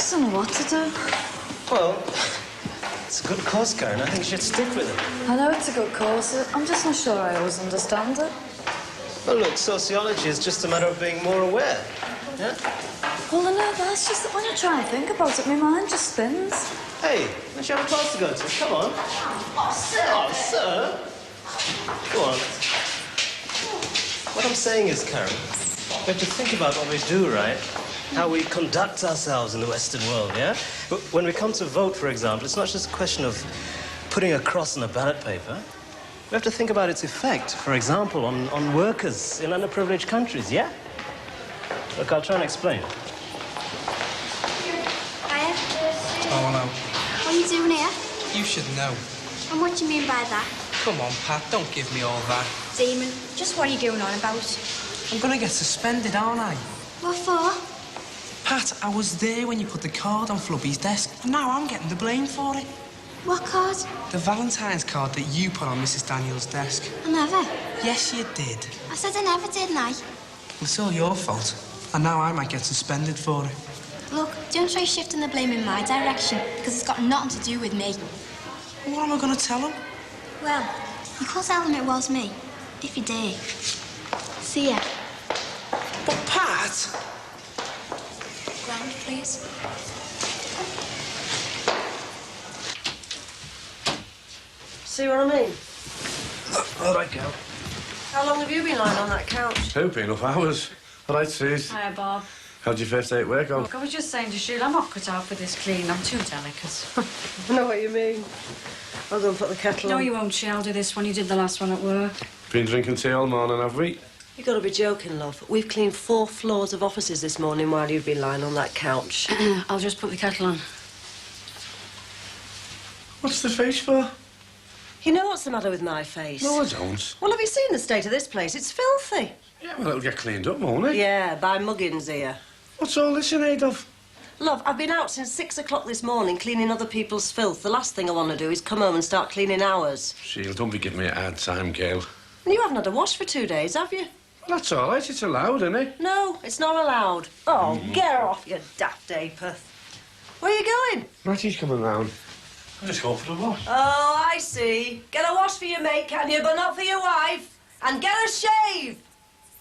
just don't know what to do. Well, it's a good cause, Karen. I think you should stick with it. I know it's a good cause. I'm just not sure I always understand it. Well, look, sociology is just a matter of being more aware, yeah? Well, I know, that's just that when I try and think about it, my mind just spins. Hey, don't you have a class to go to? Come on. Oh, sir! Oh, sir! Go on. What I'm saying is, Karen, we have to think about what we do, right? How we conduct ourselves in the Western world, yeah? When we come to vote, for example, it's not just a question of putting a cross on a ballot paper. We have to think about its effect, for example, on workers in underprivileged countries, yeah? Look, I'll try and explain. Hiya. Oh, no. What are you doing here? You should know. And what do you mean by that? Come on, Pat, don't give me all that. Damon, just what are you going on about? I'm gonna get suspended, aren't I? What for? Pat, I was there when you put the card on Flubby's desk, and now I'm getting the blame for it. What card? The Valentine's card that you put on Mrs. Daniels' desk. I never. Yes, you did. I said I never, didn't I? It's all your fault, and now I might get suspended for it. Look, don't try shifting the blame in my direction, because it's got nothing to do with me. What am I gonna tell him? Well, you could tell him it was me, if you dare. See ya. But, Pat... Ground, please. See what I mean? All right, girl. How long have you been lying on that couch? Two enough hours. All right, Sis. Hiya, Bob. How'd your first day at work go? Look, I was just saying to Sheila, I'm not cut out for this clean. I'm too delicate. I know what you mean. I'll go and put the kettle No, on. you won't, Sheila. I'll do this one. You did the last one at work. Been drinking tea all morning, have we? You've got to be joking, love. We've cleaned 4 floors of offices this morning while you've been lying on that couch. I'll just put the kettle on. What's the face for? You know what's the matter with my face? No, I don't. Well, have you seen the state of this place? It's filthy. Yeah, well, it'll get cleaned up, won't it? Yeah, by Muggins here. What's all this in aid of? Love, I've been out since 6 o'clock this morning cleaning other people's filth. The last thing I want to do is come home and start cleaning ours. Sheila, don't be giving me a hard time, Gail. And you haven't had a wash for 2 days, have you? Well, that's all right. It's allowed, isn't it? No, it's not allowed. Oh, get off, you daft apeth. Where are you going? Mattie's coming round. I'll just go for the wash. Oh, I see. Get a wash for your mate, can you? But not for your wife. And get a shave.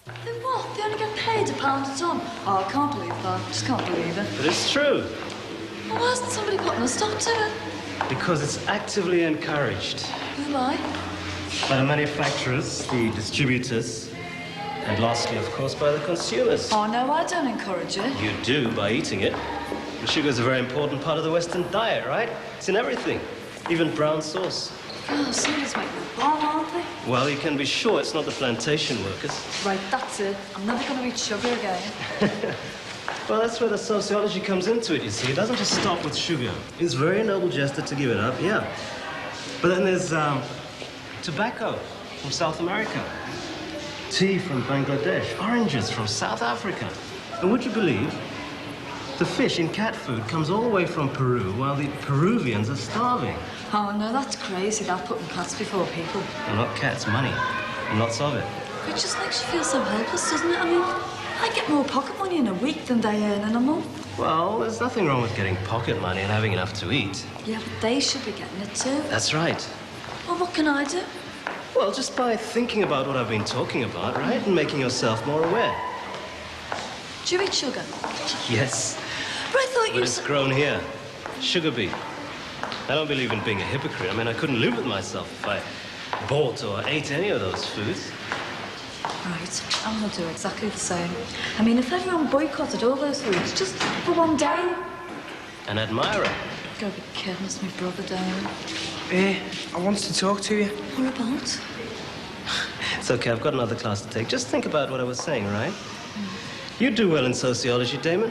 Then what? They only get paid £1 a ton. Oh, I can't believe that. I just can't believe it. But it's true, Well, why hasn't somebody putting a stop to it? because it's actively encouraged Who am I? by the manufacturers, the distributors, and lastly, of course, by the consumers. Oh, no, I don't encourage it. You do by eating it. And sugar is a very important part of the Western diet, right? It's in everything, even brown sauce. Oh, somebody's making a bomb, aren't they? Well, you can be sure it's not the plantation workers. Right, that's it. I'm never going to eat sugar again. Well, that's where the sociology comes into it, you see. It doesn't just stop with sugar. It's a very noble gesture to give it up, yeah. But then there's tobacco from South America, tea from Bangladesh, oranges from South Africa. And would you believe, the fish in cat food comes all the way from Peru while the Peruvians are starving. Oh, no, that's crazy. They're putting cats before people. And not cats, money. And lots of it. It just makes you feel so helpless, doesn't it? I mean, I get more pocket money in a week than they earn in a month. Well, there's nothing wrong with getting pocket money and having enough to eat. Yeah, but they should be getting it too. That's right. Well, what can I do? Well, just by thinking about what I've been talking about, right? And making yourself more aware. Do you eat sugar? Yes. But I thought But you it's grown here. Sugar beet. I don't believe in being a hypocrite. I mean, I couldn't live with myself if I bought or ate any of those foods. Right, I'm going to do exactly the same. I mean, if everyone boycotted all those foods just for one day... An admirer. Go be kidding, it's my brother, Damon. I want to talk to you. What about? It's okay, I've got another class to take. Just think about what I was saying, right? You do well in sociology, Damon.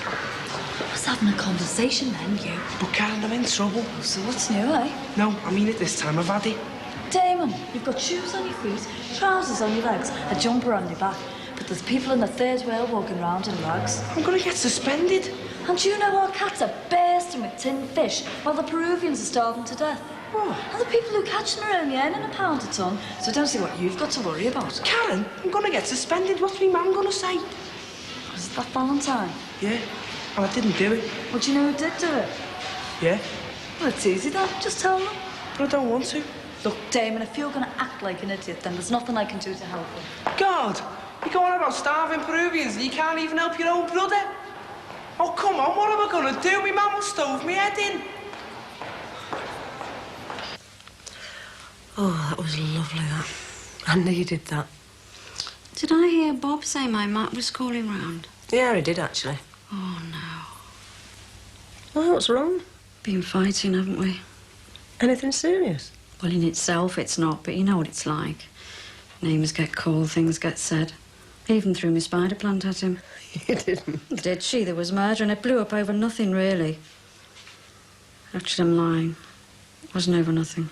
I was having a conversation then, you. But, Karen, I'm in trouble. So what's new, eh? No, I mean it this time. I've had it. Damon, you've got shoes on your feet, trousers on your legs, a jumper on your back. But there's people in the third world walking around in rags. I'm gonna get suspended. And you know our cats are bursting with tinned fish while the Peruvians are starving to death. What? And the people who catch them are only earning £1 a ton, so don't see what you've got to worry about. Karen, I'm gonna get suspended. What's my man gonna say? Is That Valentine? Yeah, and I didn't do it. Well, do you know who did do it? Yeah, Well, it's easy then. Just tell them. but I don't want to. Look, Damon, if you're going to act like an idiot, then there's nothing I can do to help you. God, you're going on about starving Peruvians and you can't even help your own brother. Oh, come on, what am I going to do? My mum will stove me head in. Oh, that was lovely, that. I needed that. Did I hear Bob say my Matt was calling round? Yeah, he did, actually. Oh, no. Well, what's wrong? Been fighting, haven't we? Anything serious? Well, in itself, it's not, but you know what it's like. Names get called, things get said. I even threw my spider plant at him. You didn't? Did she? There was murder and it blew up over nothing, really. Actually, I'm lying. It wasn't over nothing.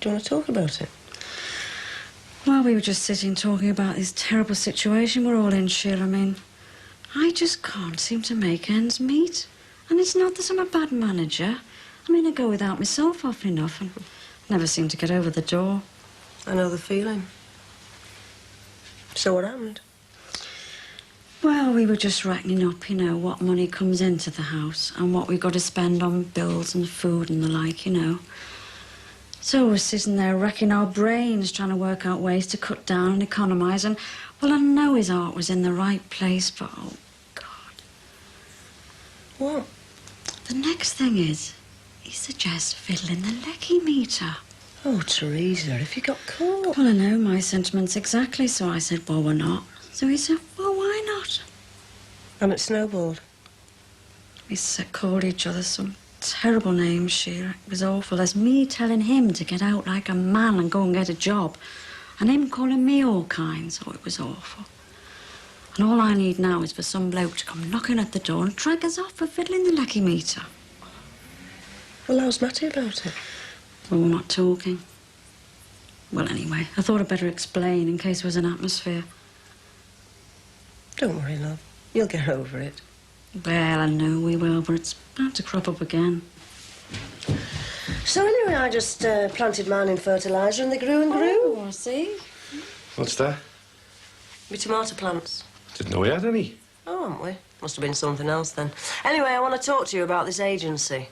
Do you want to talk about it? Well, we were just sitting talking about this terrible situation we're all in, Sheila. I mean, I just can't seem to make ends meet. And it's not that I'm a bad manager. I mean, I go without myself often enough and never seem to get over the door. I know the feeling. So what happened? Well, we were just reckoning up, you know, what money comes into the house and what we've got to spend on bills and food and the like, you know. So we're sitting there racking our brains trying to work out ways to cut down and economise and, well, I know his heart was in the right place, but, oh, God. What? The next thing is, he suggests fiddling the lecky meter. Oh, Teresa, if you got caught. Well, I know my sentiments exactly, so I said, well, we're not. So he said, well, why not? And it snowballed. We called each other some terrible names, Sheila. It was awful. There's me telling him to get out like a man and go and get a job. And him calling me all kinds. Oh, it was awful. And all I need now is for some bloke to come knocking at the door and drag us off for fiddling the lecky meter. Well, how's Matty about it? Well, we're not talking. Well, anyway, I thought I'd better explain in case there was an atmosphere. Don't worry, love. You'll get over it. Well, I know we will, but it's bound to crop up again. So anyway, I just planted mine in fertiliser and they grew and grew. Oh, I see. What's that? My tomato plants. Didn't know we had any. Oh, haven't we? Must have been something else then. Anyway, I want to talk to you about this agency.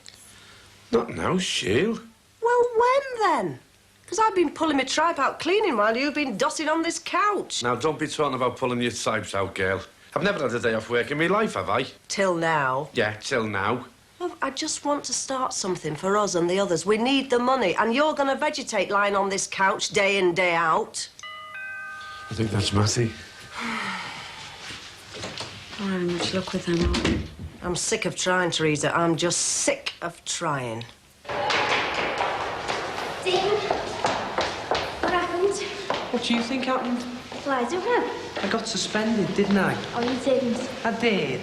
Not now, Sheil. Well, when then? Because I've been pulling my tripe out cleaning while you've been dotting on this couch. Now, don't be talking about pulling your tripes out, girl. I've never had a day off work in my life, have I? Till now. Yeah, till now. Well, I just want to start something for us and the others. We need the money, and you're going to vegetate lying on this couch day in, day out. I think that's Matty. Not having much luck with them, are we? I'm sick of trying, Teresa. I'm just sick of trying. Damon, what happened? What do you think happened? Well, I don't know. I got suspended, didn't I? Oh, you didn't. I did.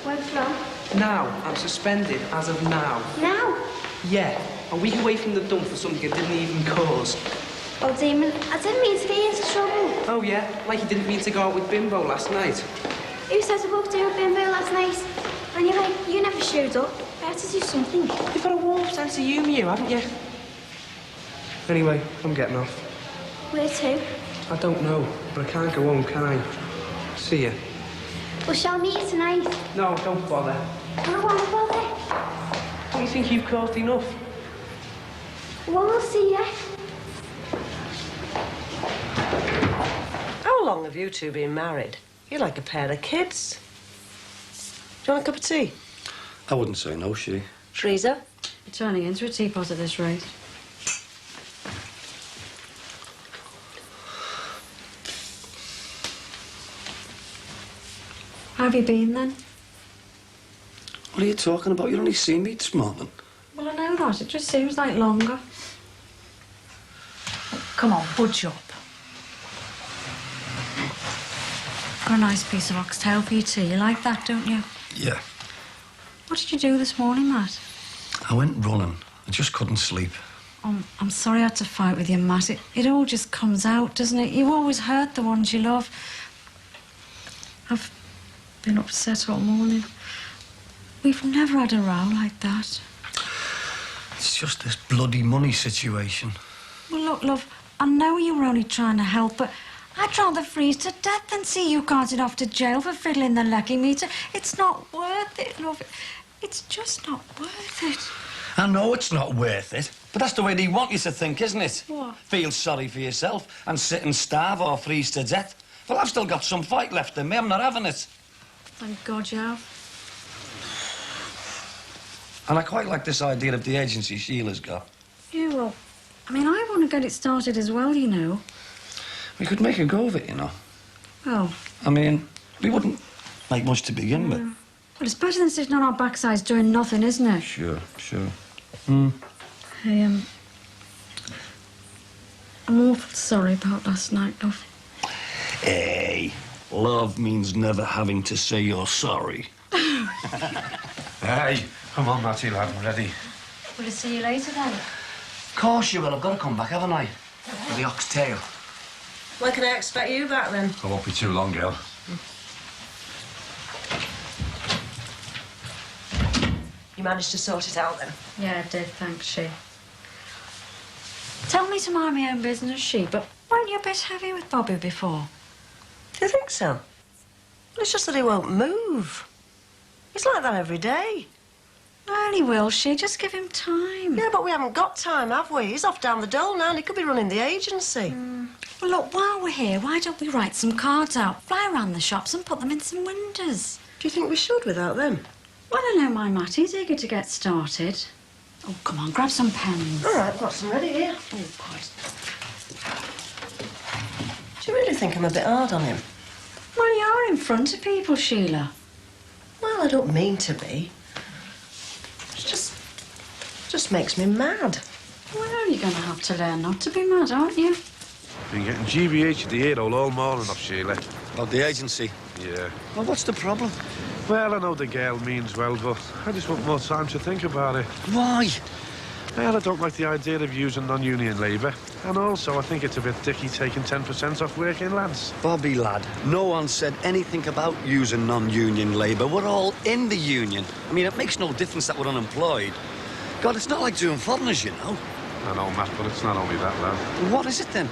Where from? Now, I'm suspended as of now. Now? Yeah, a week away from the dump for something I didn't even cause. Oh, Damon, I didn't mean to get you into trouble. Oh, yeah? Like you didn't mean to go out with Bimbo last night. You set about doing Bimbo last night, and you never showed up. I had to do something. You've got a warm sense of humour, you, haven't you? Anyway, I'm getting off. Where to? I don't know, but I can't go home, can I? See ya. Well, shall we meet tonight? No, don't bother. I don't want to bother. Don't you think you've caused enough? Well, we'll see ya. How long have you two been married? You're like a pair of kids. Do you want a cup of tea? I wouldn't say no, she. Teresa? You're turning into a teapot at this rate. How have you been, then? What are you talking about? You only seen me this morning. Well, I know that. It just seems like longer. Come on, budge up. Got a nice piece of oxtail for your tea. You like that, don't you? Yeah. What did you do this morning, Matt? I went running. I just couldn't sleep. I'm sorry I had to fight with you, Matt. It all just comes out, doesn't it? You always hurt the ones you love. I've been upset all morning. We've never had a row like that. It's just this bloody money situation. Well, look, love, I know you were only trying to help, but I'd rather freeze to death than see you carted off to jail for fiddling the lucky meter. It's not worth it, love. It's just not worth it. I know it's not worth it, but that's the way they want you to think, isn't it? What? Feel sorry for yourself and sit and starve or freeze to death. Well, I've still got some fight left in me. I'm not having it. Thank God you have. And I quite like this idea of the agency Sheila's got. Yeah, well, I mean, I want to get it started as well, you know. We could make a go of it, you know. Well... I mean, we wouldn't make much to begin with. Well, it's better than sitting on our backsides doing nothing, isn't it? Sure. Hey, I'm awful sorry about last night, love. Hey, love means never having to say you're sorry. Hey, come on, Matty, lad, I'm ready. Will I see you later, then? Of course you will. I've got to come back, haven't I? For the oxtail. When can I expect you back, then? I won't be too long, girl. You managed to sort it out, then? Yeah, I did, thanks, she. Tell me to mind my own business, she, but weren't you a bit heavy with Bobby before? Do you think so? Well, it's just that he won't move. He's like that every day. Well, he will, she. Just give him time. Yeah, but we haven't got time, have we? He's off down the dole now and he could be running the agency. Well, look, while we're here, why don't we write some cards out, fly around the shops and put them in some windows? Do you think we should without them? Well, I know my Matty's eager to get started. Oh, come on, grab some pens. All right, I've got some ready here. Oh, Christ. Do you really think I'm a bit hard on him? Well, you're in front of people, Sheila. Well, I don't mean to be. It just makes me mad. Well, you're going to have to learn not to be mad, aren't you? Been getting GBH of the ear all morning off Sheila. About the agency? Yeah. Well, what's the problem? Well, I know the girl means well, but I just want more time to think about it. Why? Well, I don't like the idea of using non-union labour. And also, I think it's a bit dicky taking 10% off working lads. Bobby, lad, no one said anything about using non-union labour. We're all in the union. I mean, it makes no difference that we're unemployed. God, it's not like doing foreigners, you know. I know, Matt, but it's not only that, lad. What is it, then?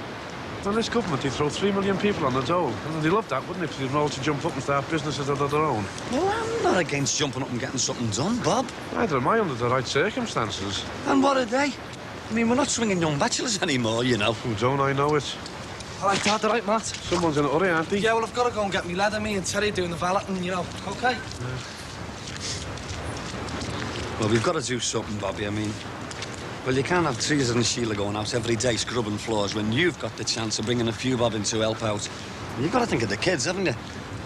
Well, this government, they throw 3 million people on the dole. And they love that, wouldn't it, if they'd all to jump up and start businesses of their own? Well, I'm not against jumping up and getting something done, Bob. Neither am I under the right circumstances. And what are they? I mean, we're not swinging young bachelors anymore, you know. Oh, don't I know it? All right, Dad, all right, Matt? Someone's in a hurry, aren't they? Yeah, well, I've got to go and get me lad and me and Terry doing the valeting, you know. OK? Well, we've got to do something, Bobby. I mean, well, you can't have Teresa and Sheila going out every day scrubbing floors when you've got the chance of bringing a few bob in to help out. You've got to think of the kids, haven't you?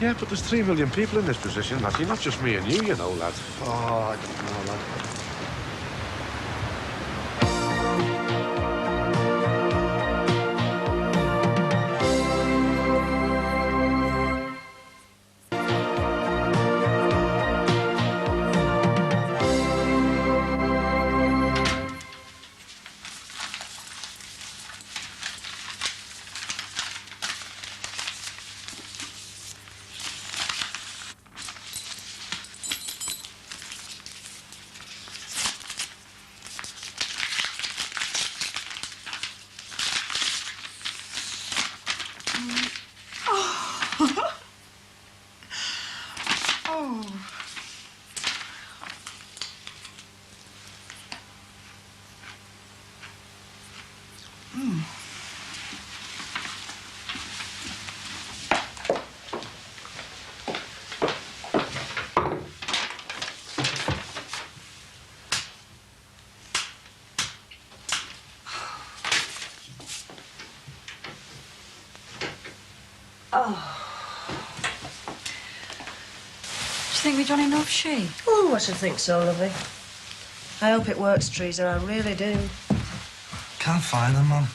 Yeah, but there's 3 million people in this position, Matty. Not just me and you know, lad. Oh, I don't know, lad. Do you think we've done enough, she? Oh, I should think so, lovey. I hope it works, Teresa, I really do. Can't find them, Mum.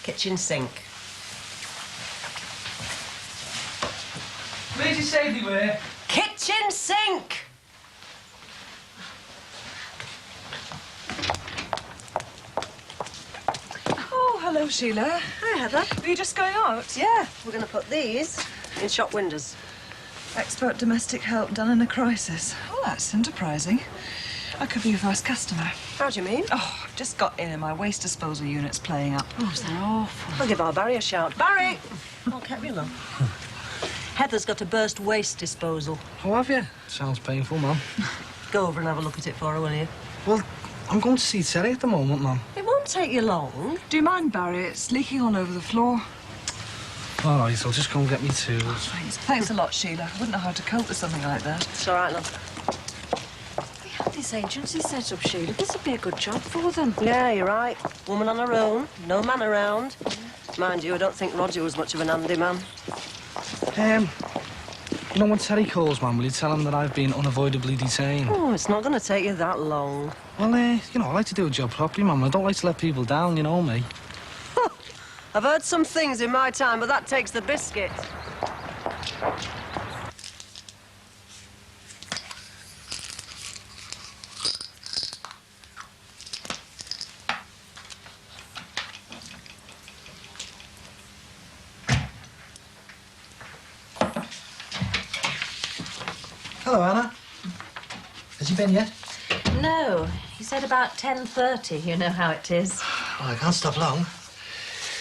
Kitchen sink. Where'd you say they were? Kitchen sink! Oh, hello, Sheila. Hi, Heather. Are you just going out? Yeah, we're going to put these in shop windows. Expert domestic help done in a crisis. Oh, that's enterprising. I could be your first customer. How do you mean? Oh, Just got in and my waste disposal unit's playing up. Oh, they're awful. I'll give our Barry a shout. Barry! I'll keep you long. Heather's got a burst waste disposal. Oh, have you? Sounds painful, Mum. Go over and have a look at it for her, will you? Well, I'm going to see Terry at the moment, Mum. It won't take you long. Do you mind, Barry? It's leaking all over the floor. All right, I'll just go and get me tools. Thanks a lot, Sheila. I wouldn't know how to cope with something like that. It's all right, love. We had this agency set up, Sheila. This would be a good job for them. Yeah, you're right. Woman on her own, no man around. Mind you, I don't think Roger was much of an handyman. You know, when Terry calls, Mum, will you tell him that I've been unavoidably detained? Oh, it's not going to take you that long. Well, you know, I like to do a job properly, Mum. I don't like to let people down, you know me. I've heard some things in my time, but that takes the biscuit. Hello, Anna. Has he been yet? No, he said about 10:30. You know how it is. Oh, I can't stop long.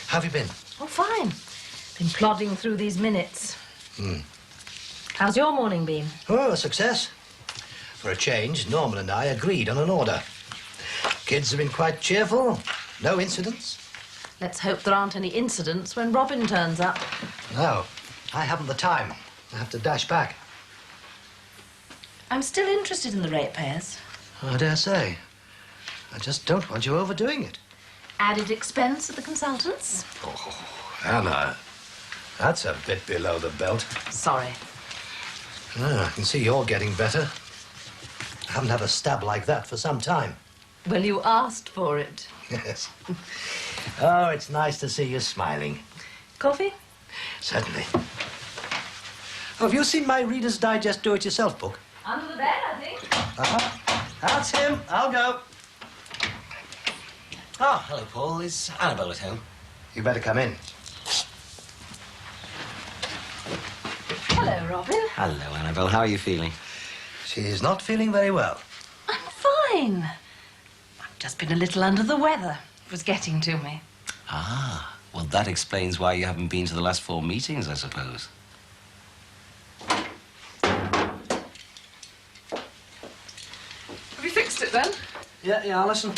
How have you been? Oh, fine. Been plodding through these minutes. Hmm. How's your morning been? Oh, a success. For a change, Norman and I agreed on an order. Kids have been quite cheerful. No incidents. Let's hope there aren't any incidents when Robin turns up. No, I haven't the time. I have to dash back. I'm still interested in the ratepayers. I dare say. I just don't want you overdoing it. Added expense of the consultants? Oh, Anna, that's a bit below the belt. Sorry. I can see you're getting better. I haven't had a stab like that for some time. Well, you asked for it. Yes. Oh, it's nice to see you smiling. Coffee? Certainly. Oh, have you seen my Reader's Digest do-it-yourself book? Under the bed, I think. That's him. I'll go. Oh, hello, Paul. Is Annabelle at home? You better come in. Hello, Robin. Hello, Annabelle. How are you feeling? She's not feeling very well. I'm fine. I've just been a little under the weather. It was getting to me. Ah, well, that explains why you haven't been to the last 4 meetings, I suppose. Have you fixed it then? Yeah, listen.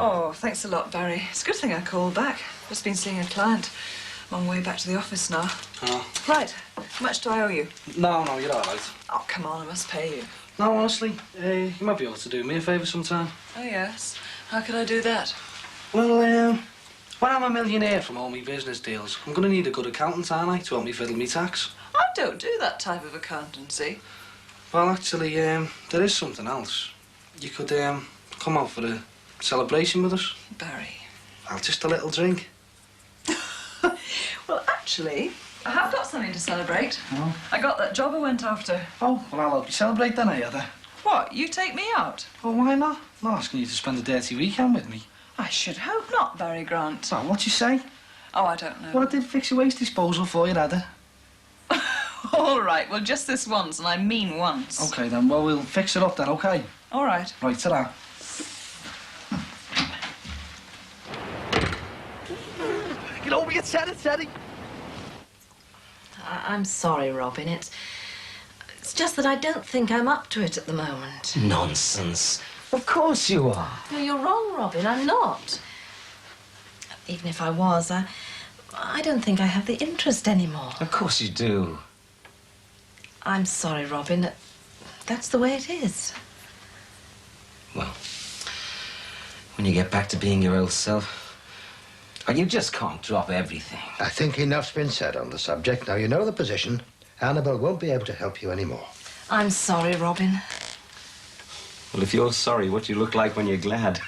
Oh, thanks a lot, Barry. It's a good thing I called back. Just been seeing a client. I'm on my way back to the office now. Oh. Right. How much do I owe you? No, you're all right. Oh, come on, I must pay you. No, honestly, you might be able to do me a favour sometime. Oh, yes. How could I do that? Well, when I'm a millionaire from all my business deals, I'm going to need a good accountant, aren't I, to help me fiddle me tax? I don't do that type of accountancy. Well, actually, there is something else. You could come out for a celebration with us. Barry. Well, just a little drink. Well, actually, I have got something to celebrate. Oh. I got that job I went after. Oh, well, I'll help you celebrate then, Heather. What, you take me out? Well, why not? I'm not asking you to spend a dirty weekend with me. I should hope not, Barry Grant. So, what you say? Oh, I don't know. Well, I did fix your waste disposal for you, Heather. All right, well, just this once, and I mean once. OK, then. Well, we'll fix it up then, OK? All right. Right, ta-ra. Get over your Teddy. I'm sorry, Robin. It's just that I don't think I'm up to it at the moment. Nonsense. Of course you are. No, you're wrong, Robin. I'm not. Even if I was, I don't think I have the interest anymore. Of course you do. I'm sorry, Robin. That's the way it is. Well, when you get back to being your old self, well, you just can't drop everything. I think enough's been said on the subject. Now you know the position. Annabelle won't be able to help you anymore. I'm sorry, Robin. Well, if you're sorry, what do you look like when you're glad?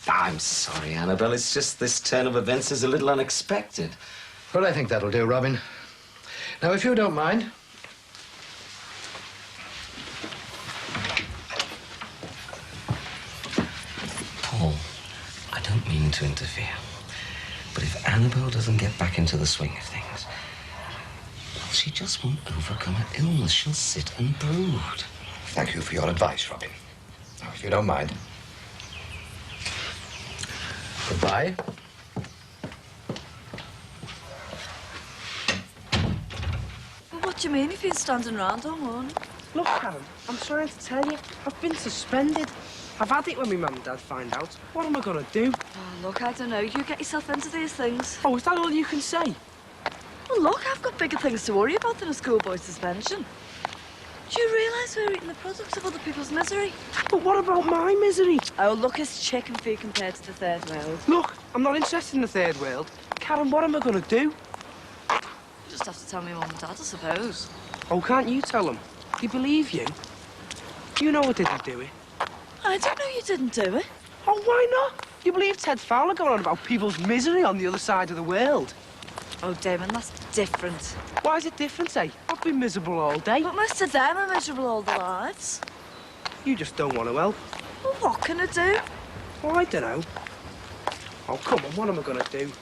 I'm sorry, Annabelle. It's just this turn of events is a little unexpected. Well, I think that'll do, Robin. Now, if you don't mind. Paul, I don't mean to interfere, but if Annabelle doesn't get back into the swing of things, well, she just won't overcome her illness. She'll sit and brood. Thank you for your advice, Robin. Now, if you don't mind. Goodbye. Well, what do you mean if you're standing around all morning? Look, Karen, I'm trying to tell you, I've been suspended. I've had it when my mum and dad find out. What am I going to do? Oh, look, I don't know. You get yourself into these things. Oh, is that all you can say? Well, look, I've got bigger things to worry about than a schoolboy suspension. Do you realise we're eating the products of other people's misery? But what about my misery? Oh, look, it's chicken feed compared to the third world. Look, I'm not interested in the third world. Karen, what am I going to do? You just have to tell me mum and dad, I suppose. Oh, can't you tell them? They believe you. You know I didn't do it. I don't know you didn't do it. Oh, why not? You believe Ted Fowler going on about people's misery on the other side of the world? Oh, Damon, that's different. Why is it different, eh? I've been miserable all day. But most of them are miserable all their lives. You just don't want to help. Well, what can I do? Well, I don't know. Oh, come on, what am I going to do?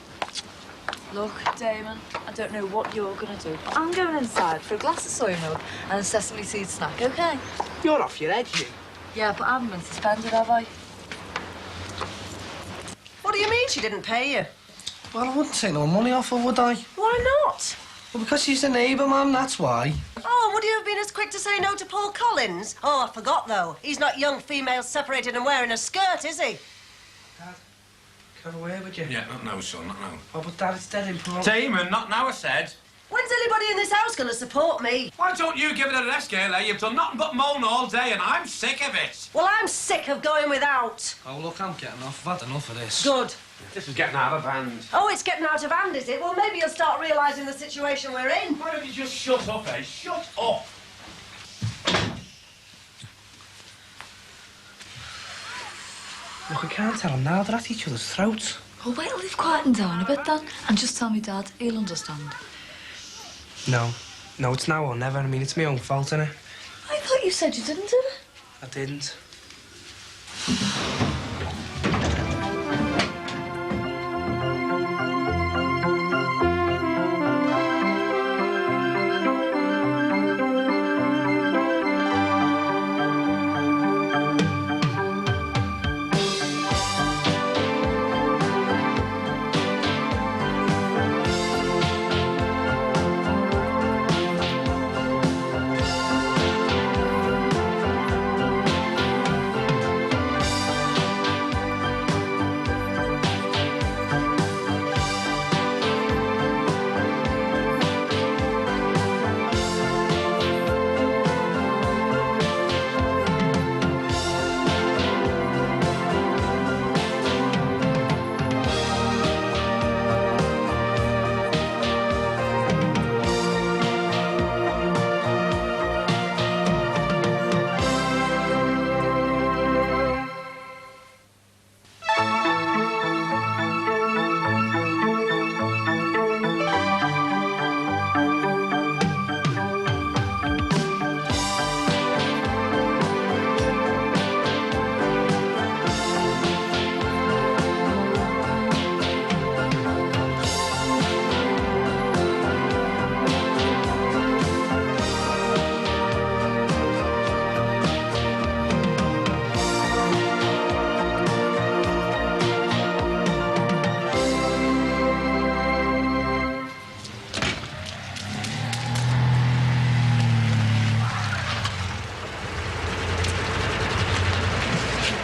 Look, Damon, I don't know what you're going to do, but I'm going inside for a glass of soy milk and a sesame seed snack, OK? You're off your head, you. Yeah, but I haven't been suspended, have I? What do you mean she didn't pay you? Well, I wouldn't take no money off her, would I? Why not? Well, because she's a neighbour, ma'am, that's why. Oh, would you have been as quick to say no to Paul Collins? Oh, I forgot, though. He's not young females separated and wearing a skirt, is he? Dad, can I have a word with you? Yeah, not now, son, not now. Oh, but Dad, it's dead important. Damon, not now, I said. When's anybody in this house going to support me? Why don't you give it a rest, Gail, eh? You've done nothing but moan all day, and I'm sick of it. Well, I'm sick of going without. Oh, look, I'm getting off. I've had enough of this. Good. This is getting out of hand. Oh, it's getting out of hand, is it? Well, maybe you'll start realising the situation we're in. Why don't you just shut up, eh? Shut up. Look, I can't tell them now. They're at each other's throats. Well, wait till they've quietened down a bit, then, and just tell me, Dad. He'll understand. No. No, it's now or never. I mean, it's my own fault, innit? I thought you said you didn't do it. I didn't.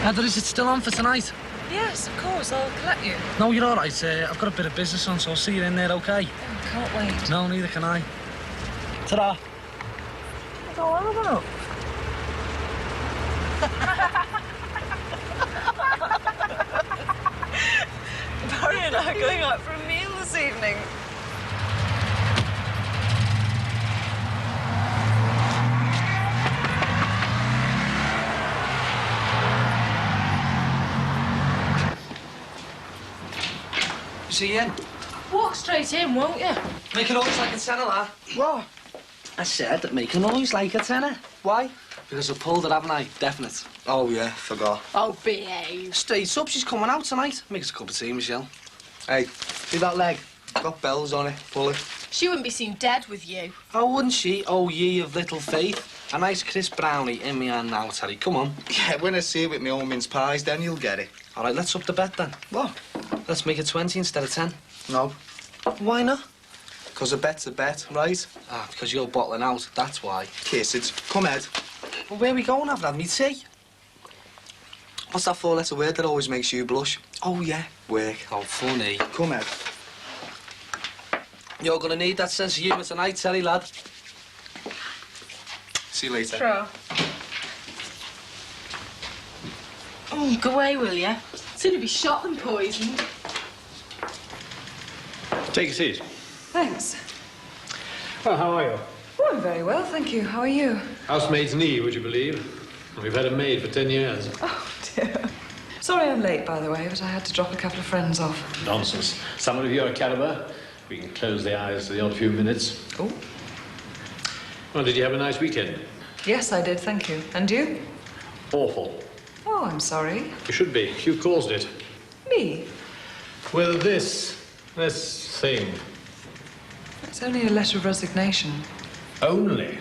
Heather, is it still on for tonight? Yes, of course. I'll collect you. No, you're all right. I've got a bit of business on, so I'll see you in there, OK? Oh, can't wait. No, neither can I. Ta-da. What's all that about? Barry and I are going out for a meal this evening. See you in. Walk straight in, won't you? Make a noise like a tenner, lad. What? I said that make a noise like a tenner. Why? Because I pulled it, haven't I? Definite. Oh, yeah, forgot. Oh, behave. Straight up, she's coming out tonight. Make us a cup of tea, Michelle. Hey, see that leg? Got bells on it. Pull it. She wouldn't be seen dead with you. Oh, wouldn't she? Oh, ye of little faith. A nice crisp brownie in me hand now, Terry. Come on. Yeah, when I see it with my own mince pies, then you'll get it. All right, let's up the bet then. What? Let's make it 20 instead of 10. No. Why not? Because a bet's a bet, right? Ah, because you're bottling out, that's why. Kisses. Come, Ed. Well, where are we going? I haven't had me tea. What's that four-letter word that always makes you blush? Oh, yeah. Work. Oh, funny. Come, Ed. You're gonna need that sense of humour tonight, Terry, lad. See you later. Sure. Oh, go away, will you? Sooner be shot than poisoned. Take a seat. Thanks. Well, how are you? Oh, I'm very well, thank you. How are you? Housemaid's knee, would you believe? We've had a maid for 10 years. Oh, dear. Sorry I'm late, by the way, but I had to drop a couple of friends off. Nonsense. Someone of your caliber. We can close the eyes for the odd few minutes. Oh. Well, did you have a nice weekend? Yes, I did, thank you. And you? Awful. Oh, I'm sorry. You should be. You caused it. Me? Well, this thing. It's only a letter of resignation. Only?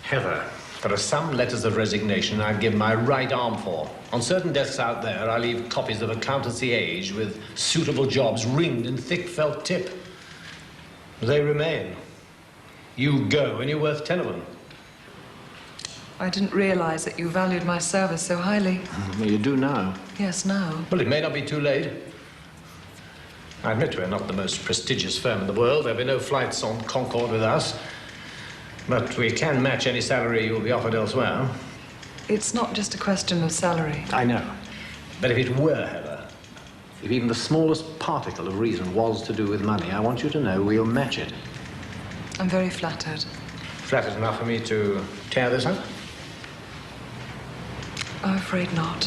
Heather, there are some letters of resignation I'd give my right arm for. On certain desks out there, I leave copies of accountancy age with suitable jobs ringed in thick felt tip. They remain. You go and you're worth 10 of them. I didn't realise that you valued my service so highly. Well, you do now. Yes, now. Well, it may not be too late. I admit we're not the most prestigious firm in the world. There'll be no flights on Concorde with us. But we can match any salary you'll be offered elsewhere. It's not just a question of salary. I know. But if it were, Heather, if even the smallest particle of reason was to do with money, I want you to know we'll match it. I'm very flattered. Flattered enough for me to tear this up? I'm afraid not.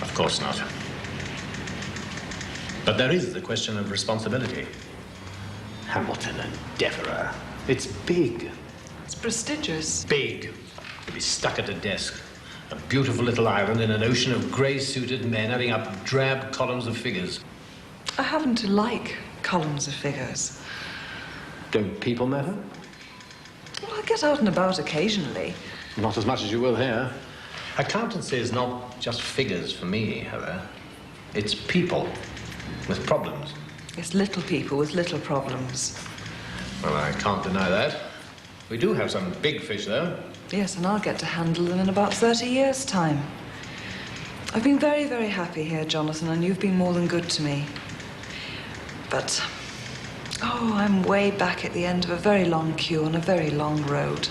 Of course not. But there is the question of responsibility. Hamilton and Devereux. It's big. It's prestigious. Big. To be stuck at a desk. A beautiful little island in an ocean of grey-suited men adding up drab columns of figures. I happen to like columns of figures. Don't people matter? Well, I get out and about occasionally. Not as much as you will here. Accountancy is not just figures for me, Heather. It's people with problems. It's little people with little problems. Well, I can't deny that. We do have some big fish, though. Yes, and I'll get to handle them in about 30 years' time. I've been very, very happy here, Jonathan, and you've been more than good to me. But, oh, I'm way back at the end of a very long queue on a very long road.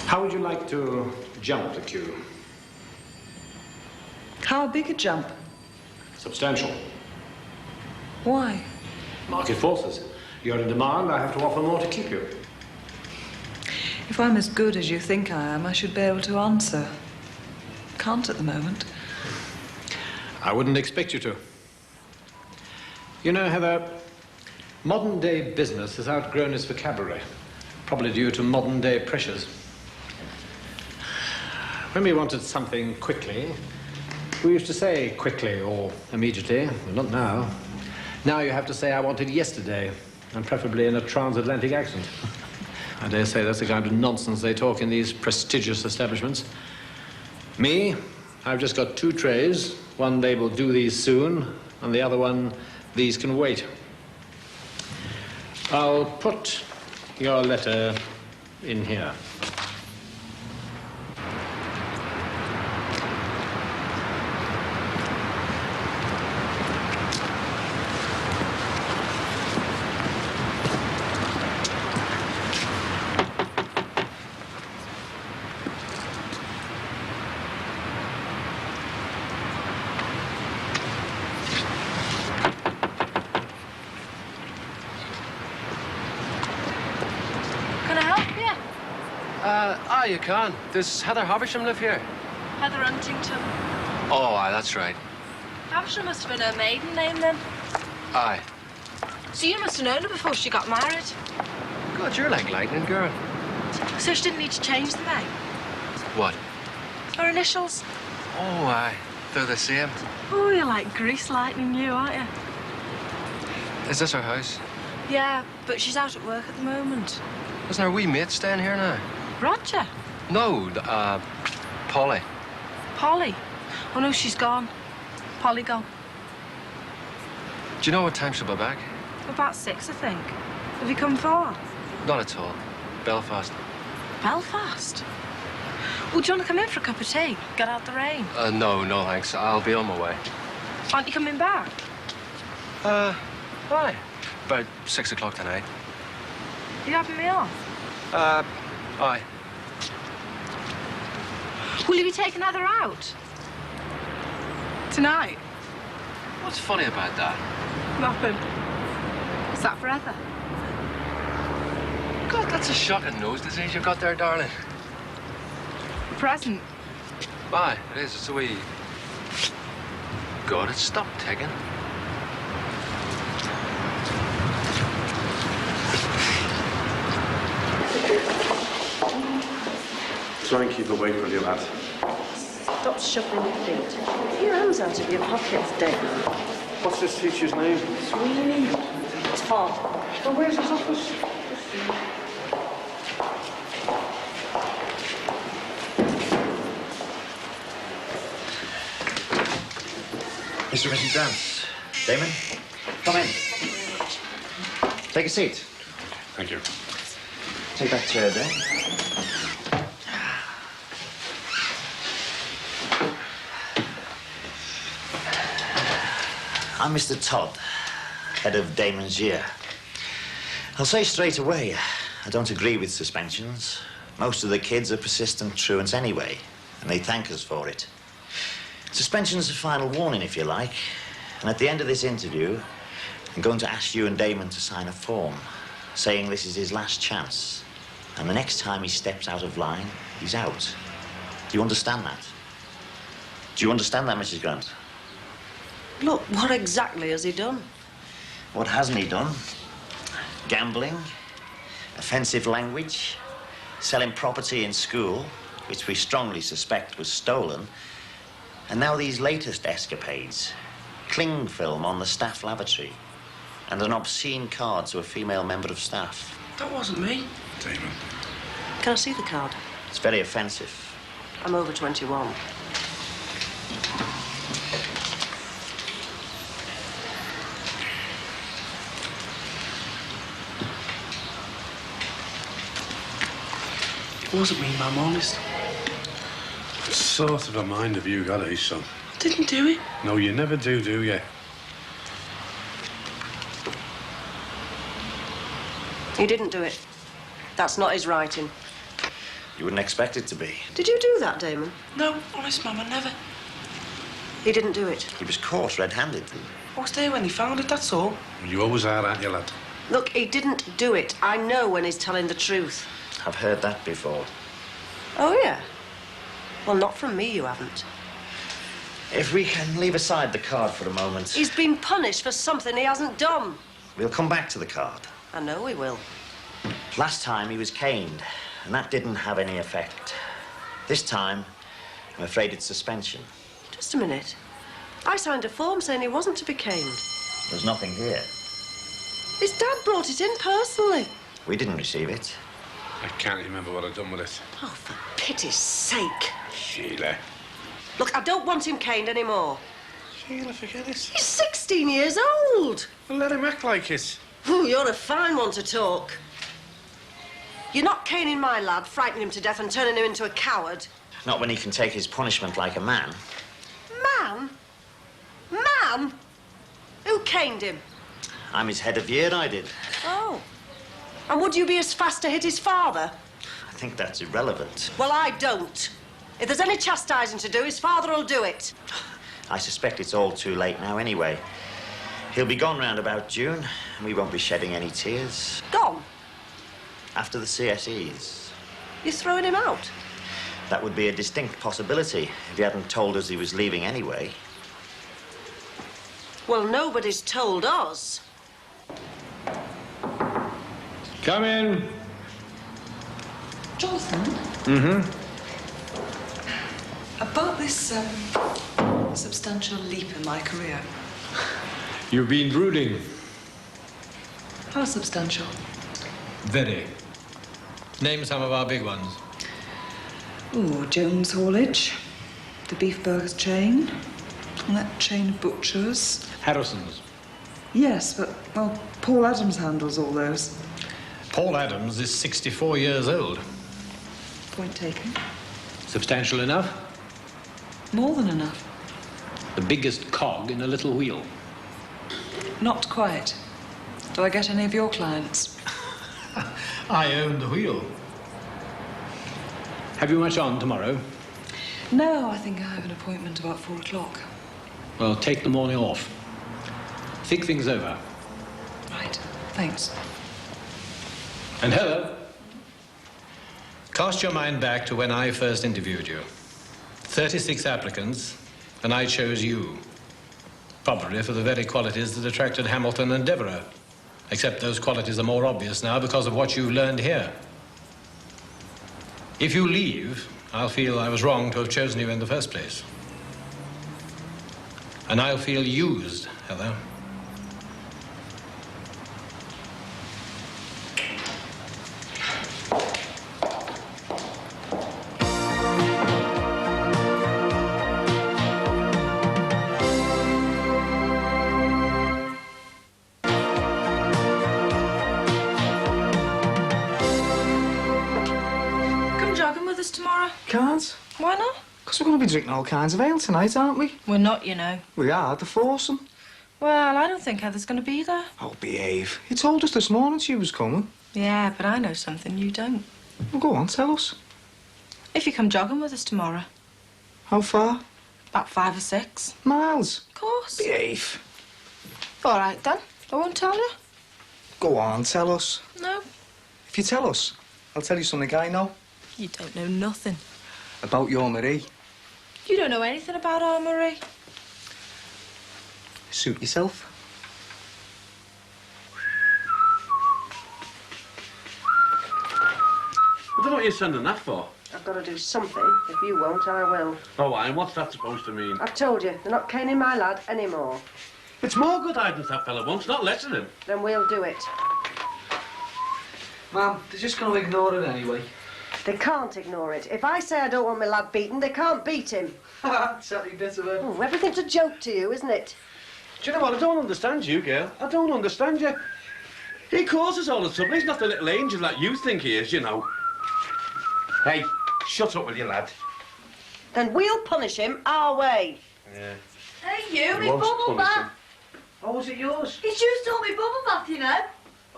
How would you like to jump the queue? How big a jump? Substantial. Why? Market forces. You're in demand, I have to offer more to keep you. If I'm as good as you think I am, I should be able to answer. Can't at the moment. I wouldn't expect you to. You know, Heather, modern-day business has outgrown its vocabulary, probably due to modern-day pressures. When we wanted something quickly, we used to say quickly or immediately, but not now. Now you have to say, I want it yesterday, and preferably in a transatlantic accent. I dare say that's the kind of nonsense they talk in these prestigious establishments. Me, I've just got 2 trays, one labeled "Do these soon," and the other one, "These can wait." I'll put your letter in here. You can. Does Heather Havisham live here? Heather Huntington. Oh, aye, that's right. Havisham must have been her maiden name then. Aye. So you must have known her before she got married. God, you're like lightning, girl. So she didn't need to change the name? What? Her initials? Oh, aye. They're the same. Oh, you're like grease lightning, you, aren't you? Is this her house? Yeah, but she's out at work at the moment. Isn't our wee mate staying here now? Roger? No, Polly. Polly? Oh, no, she's gone. Polly gone. Do you know what time she'll be back? About 6, I think. Have you come far? Not at all. Belfast. Belfast? Well, do you want to come in for a cup of tea? Get out the rain? No, thanks. I'll be on my way. Aren't you coming back? Why? About 6 o'clock tonight. Are you having me off? Aye. Will you be taking Heather out? Tonight? What's funny about that? Nothing. Is that for Heather? God, that's a shocking nose disease you've got there, darling. Present. Aye, it is. It's a wee... God, it's stopped ticking. Try and keep away from you, lad. Stop shuffling your feet. Get your hands out of your pockets, Damon. What's this teacher's name? Sweeney. Todd. Well, where's his office? Mr. and Mrs. Dance. Damon, come in. Take a seat. Thank you. Take that chair there. I'm Mr. Todd, head of Damon's year. I'll say straight away, I don't agree with suspensions. Most of the kids are persistent truants anyway, and they thank us for it. Suspension's a final warning, if you like. And at the end of this interview, I'm going to ask you and Damon to sign a form saying this is his last chance. And the next time he steps out of line, he's out. Do you understand that? Do you understand that, Mrs. Grant? Look, what exactly has he done? What hasn't he done? Gambling, offensive language, selling property in school, which we strongly suspect was stolen, and now these latest escapades. Cling film on the staff lavatory, and an obscene card to a female member of staff. That wasn't me. Damon. Can I see the card? It's very offensive. I'm over 21. It wasn't me, Mum, honest. What sort of a mind have you got, eh, son? I didn't do it. No, you never do you? He didn't do it. That's not his writing. You wouldn't expect it to be. Did you do that, Damon? No, honest, Mum, I never. He didn't do it. He was caught red-handed. I was there when he found it, that's all. You always are, aren't you, lad? Look, he didn't do it. I know when he's telling the truth. I've heard that before. Oh, yeah? Well, not from me, you haven't. If we can leave aside the card for a moment. He's been punished for something he hasn't done. We'll come back to the card. I know he will. Last time he was caned, and that didn't have any effect. This time, I'm afraid it's suspension. Just a minute. I signed a form saying he wasn't to be caned. There's nothing here. His dad brought it in personally. We didn't receive it. I can't remember what I've done with it. Oh, for pity's sake. Sheila. Look, I don't want him caned anymore. Sheila, forget it. He's 16 years old. Well, let him act like it. Ooh, you're a fine one to talk. You're not caning my lad, frightening him to death and turning him into a coward. Not when he can take his punishment like a man. Man? Man? Who caned him? I'm his head of year, I did. Oh. And would you be as fast to hit his father? I think that's irrelevant. Well, I don't. If there's any chastising to do, his father will do it. I suspect it's all too late now anyway. He'll be gone round about June, and we won't be shedding any tears. Gone? After the CSEs. You're throwing him out? That would be a distinct possibility if he hadn't told us he was leaving anyway. Well, nobody's told us. Come in. Jonathan? Mm-hmm. About this substantial leap in my career. You've been brooding. How substantial? Very. Name some of our big ones. Oh, Jones Haulage, the Beef Burgers chain, and that chain of butchers. Harrison's. Yes, but, well, Paul Adams handles all those. Paul Adams is 64 years old. Point taken. Substantial enough? More than enough. The biggest cog in a little wheel. Not quite. Do I get any of your clients? I own the wheel. Have you much on tomorrow? No, I think I have an appointment about 4 o'clock. Well, take the morning off. Think things over. Right, thanks. And Heather, cast your mind back to when I first interviewed you. 36 applicants, and I chose you. Probably for the very qualities that attracted Hamilton and Devereux. Except those qualities are more obvious now because of what you've learned here. If you leave, I'll feel I was wrong to have chosen you in the first place. And I'll feel used, Heather. Can't. Why not? Because we're going to be drinking all kinds of ale tonight, aren't we? We're not, you know. We are, the foursome. Well, I don't think Heather's going to be there. Oh, behave. You told us this morning she was coming. Yeah, but I know something you don't. Well, go on, tell us. If you come jogging with us tomorrow. How far? About 5 or 6. Miles. Of course. Behave. All right, then. I won't tell you. Go on, tell us. No. If you tell us, I'll tell you something I know. You don't know nothing. About your Marie. You don't know anything about our Marie. Suit yourself. I don't know what you're sending that for. I've got to do something. If you won't, I will. Oh, and what's that supposed to mean? I've told you, they're not caning my lad anymore. It's more good hiding that fella once, not less of him. Then we'll do it. Ma'am, they're just going to ignore it anyway. They can't ignore it. If I say I don't want my lad beaten, they can't beat him. Exactly, bit of it. Oh, everything's a joke to you, isn't it? Do you know what? I don't understand you, Gail. I don't understand you. He causes all the trouble. He's not the little angel that you think he is, you know. Hey, shut up with you, lad. Then we'll punish him our way. Yeah. Hey, you, He me wants to bubble punish bath. him. Oh, was it yours? It's you stole me bubble bath, you know.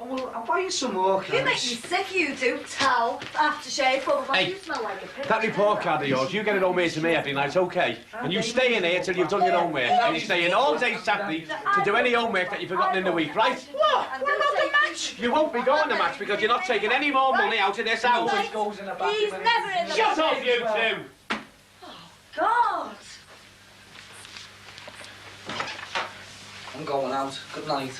Oh, well, I'll buy you some more, You make me sick, you do. Towel, aftershave, bubble bath. Hey, You smell like a pig. that report card of yours, you get it home here to me every night, OK? And you stay in here till you've done your homework. And you stay in all day Saturday to do any homework that you've forgotten in the week, right? What? What about the match? You won't be going to match because you're not taking any more money out of this house. He's never in the Shut up, you two! God. I'm going out. Good night.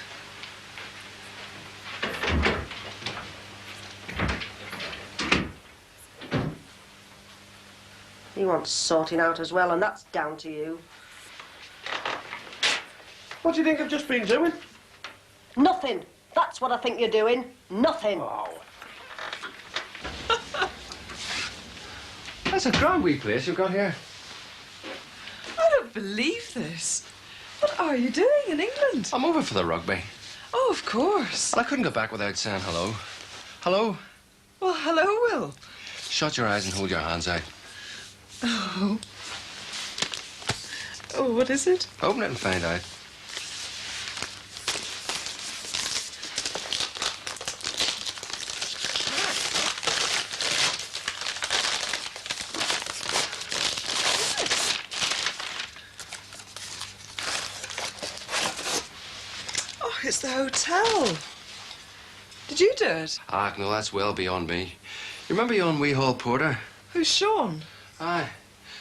He wants sorting out as well, and that's down to you. What do you think I've just been doing? Nothing. That's what I think you're doing. Nothing. Oh. That's a grand wee place you've got here. I don't believe this. What are you doing in England? I'm over for the rugby. Oh, of course. But I couldn't go back without saying hello. Hello? Well, hello, Will. Shut your eyes and hold your hands out. Oh. Oh, what is it? Open it and find out. Oh, it's the hotel. Did you do it? Ah, no, that's well beyond me. You remember yon wee hall porter? Who's Sean? Aye.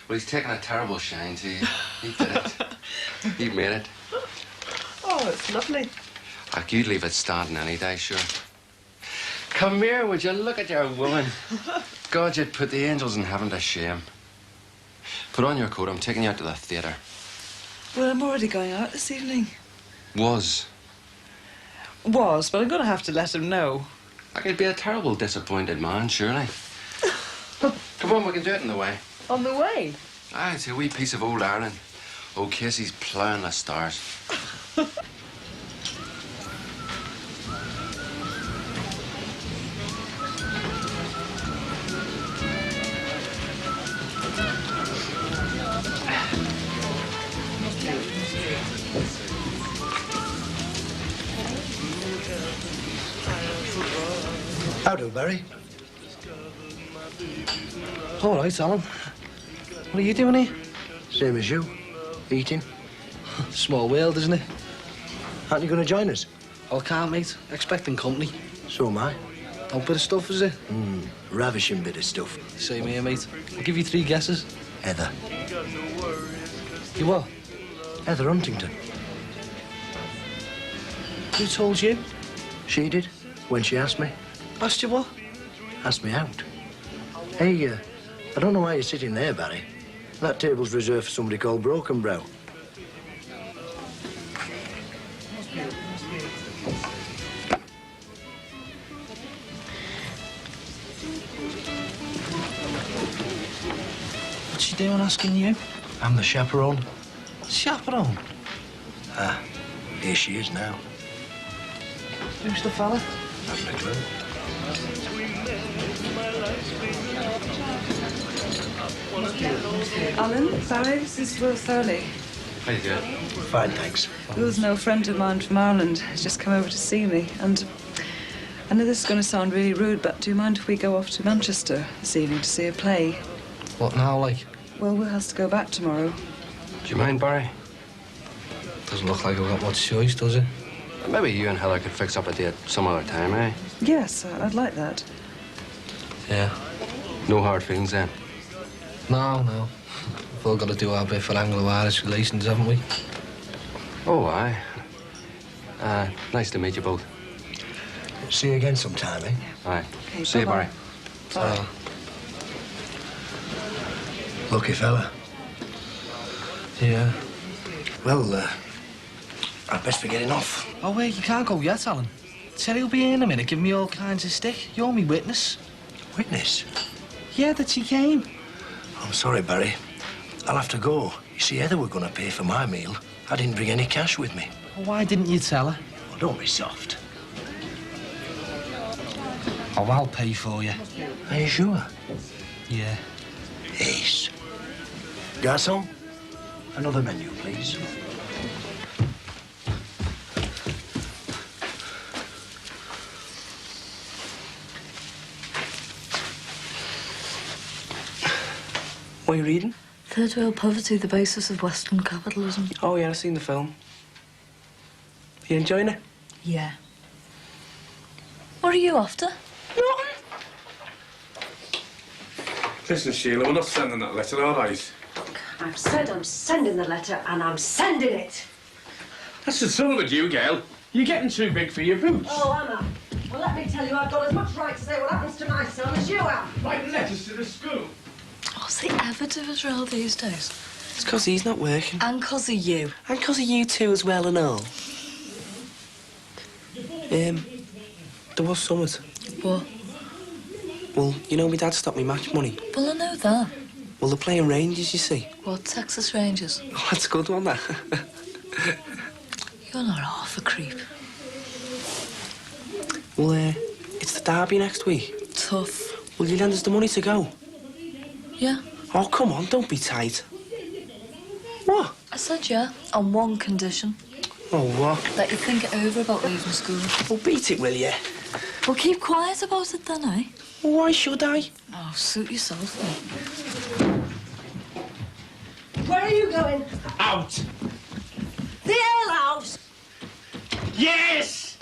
Well, he's taken a terrible shine to you. He did it. He made it. Oh, it's lovely. You'd leave it standing any day, sure. Come here, would you look at your woman? God, you'd put the angels in heaven to shame. Put on your coat, I'm taking you out to the theatre. Well, I'm already going out this evening. Was. Was, but I'm going to have to let him know. Like, he'd be a terrible disappointed man, surely. Come on, we can do it on the way. On the way? Aye, it's a wee piece of old Ireland. Oh, Casey's ploughing the stars. How do, Barry? All right, Alan. What are you doing here? Same as you. Eating. Small world, isn't it? Aren't you going to join us? I can't, mate. Expecting company. So am I. Old bit of stuff, is it? Ravishing bit of stuff. Same here, mate. I'll give you 3 guesses. Heather. You what? Heather Huntington. Who told you? She did, when she asked me. Asked you what? Asked me out. Hey, I don't know why you're sitting there, Barry. That table's reserved for somebody called Broken Brow. What's she doing asking you? I'm the chaperone. Chaperone? Ah, here she is now. Who's the fella? Haven't a clue. Alan, Barry, this is Will Thurley. How you doing? Fine, thanks. Will's an old friend of mine from Ireland. He's just come over to see me. And I know this is going to sound really rude, but do you mind if we go off to Manchester this evening to see a play? What now, like? Well, Will has to go back tomorrow. Do you mind, Barry? Doesn't look like we've got much choice, does it? Maybe you and Heather could fix up a date some other time, eh? Yes, I'd like that. Yeah. No hard feelings, then? No, no. We've all got to do our bit for Anglo-Irish relations, haven't we? Oh, aye. Nice to meet you both. See you again sometime, eh? Aye. Okay, See you, bye-bye. Barry. Bye. Lucky fella. Yeah. Well, I'd best be getting off. Oh, wait, you can't go yet, Alan. Terry will be here in a minute, giving me all kinds of stick. You're me witness. Witness? Yeah, that she came. I'm sorry, Barry. I'll have to go. You see, Heather were going to pay for my meal. I didn't bring any cash with me. Well, why didn't you tell her? Well, don't be soft. Oh, I'll pay for you. Are you sure? Yeah. Ace. Garçon, another menu, please. What are you reading? Third World Poverty, the Basis of Western Capitalism. Oh, yeah, I've seen the film. You enjoying it? Yeah. What are you after? Listen, Sheila, we're not sending that letter, all right? I've said I'm sending the letter, and I'm sending it. That's the trouble with you, Gail. You're getting too big for your boots. Oh, Anna. Well, let me tell you, I've got as much right to say what happens to my son as you have. Write letters to the school. What's he ever do Israel these days? It's 'cause he's not working. And 'cause of you. And 'cause of you two as well and all. There was something. What? Well, you know my dad stopped me match money. Well, I know that. Well, they're playing Rangers, you see. What, Texas Rangers? Oh, that's a good one, that. You're not half a creep. Well, it's the derby next week. Tough. Will you lend us the money to go? Yeah. Oh, come on, don't be tight. What? I said yeah, on one condition. Oh, what? That you think it over about leaving school. Well, beat it, will you? Well, keep quiet about it then, eh? Well, why should I? Oh, suit yourself then. Where are you going? Out! The alehouse! Yes!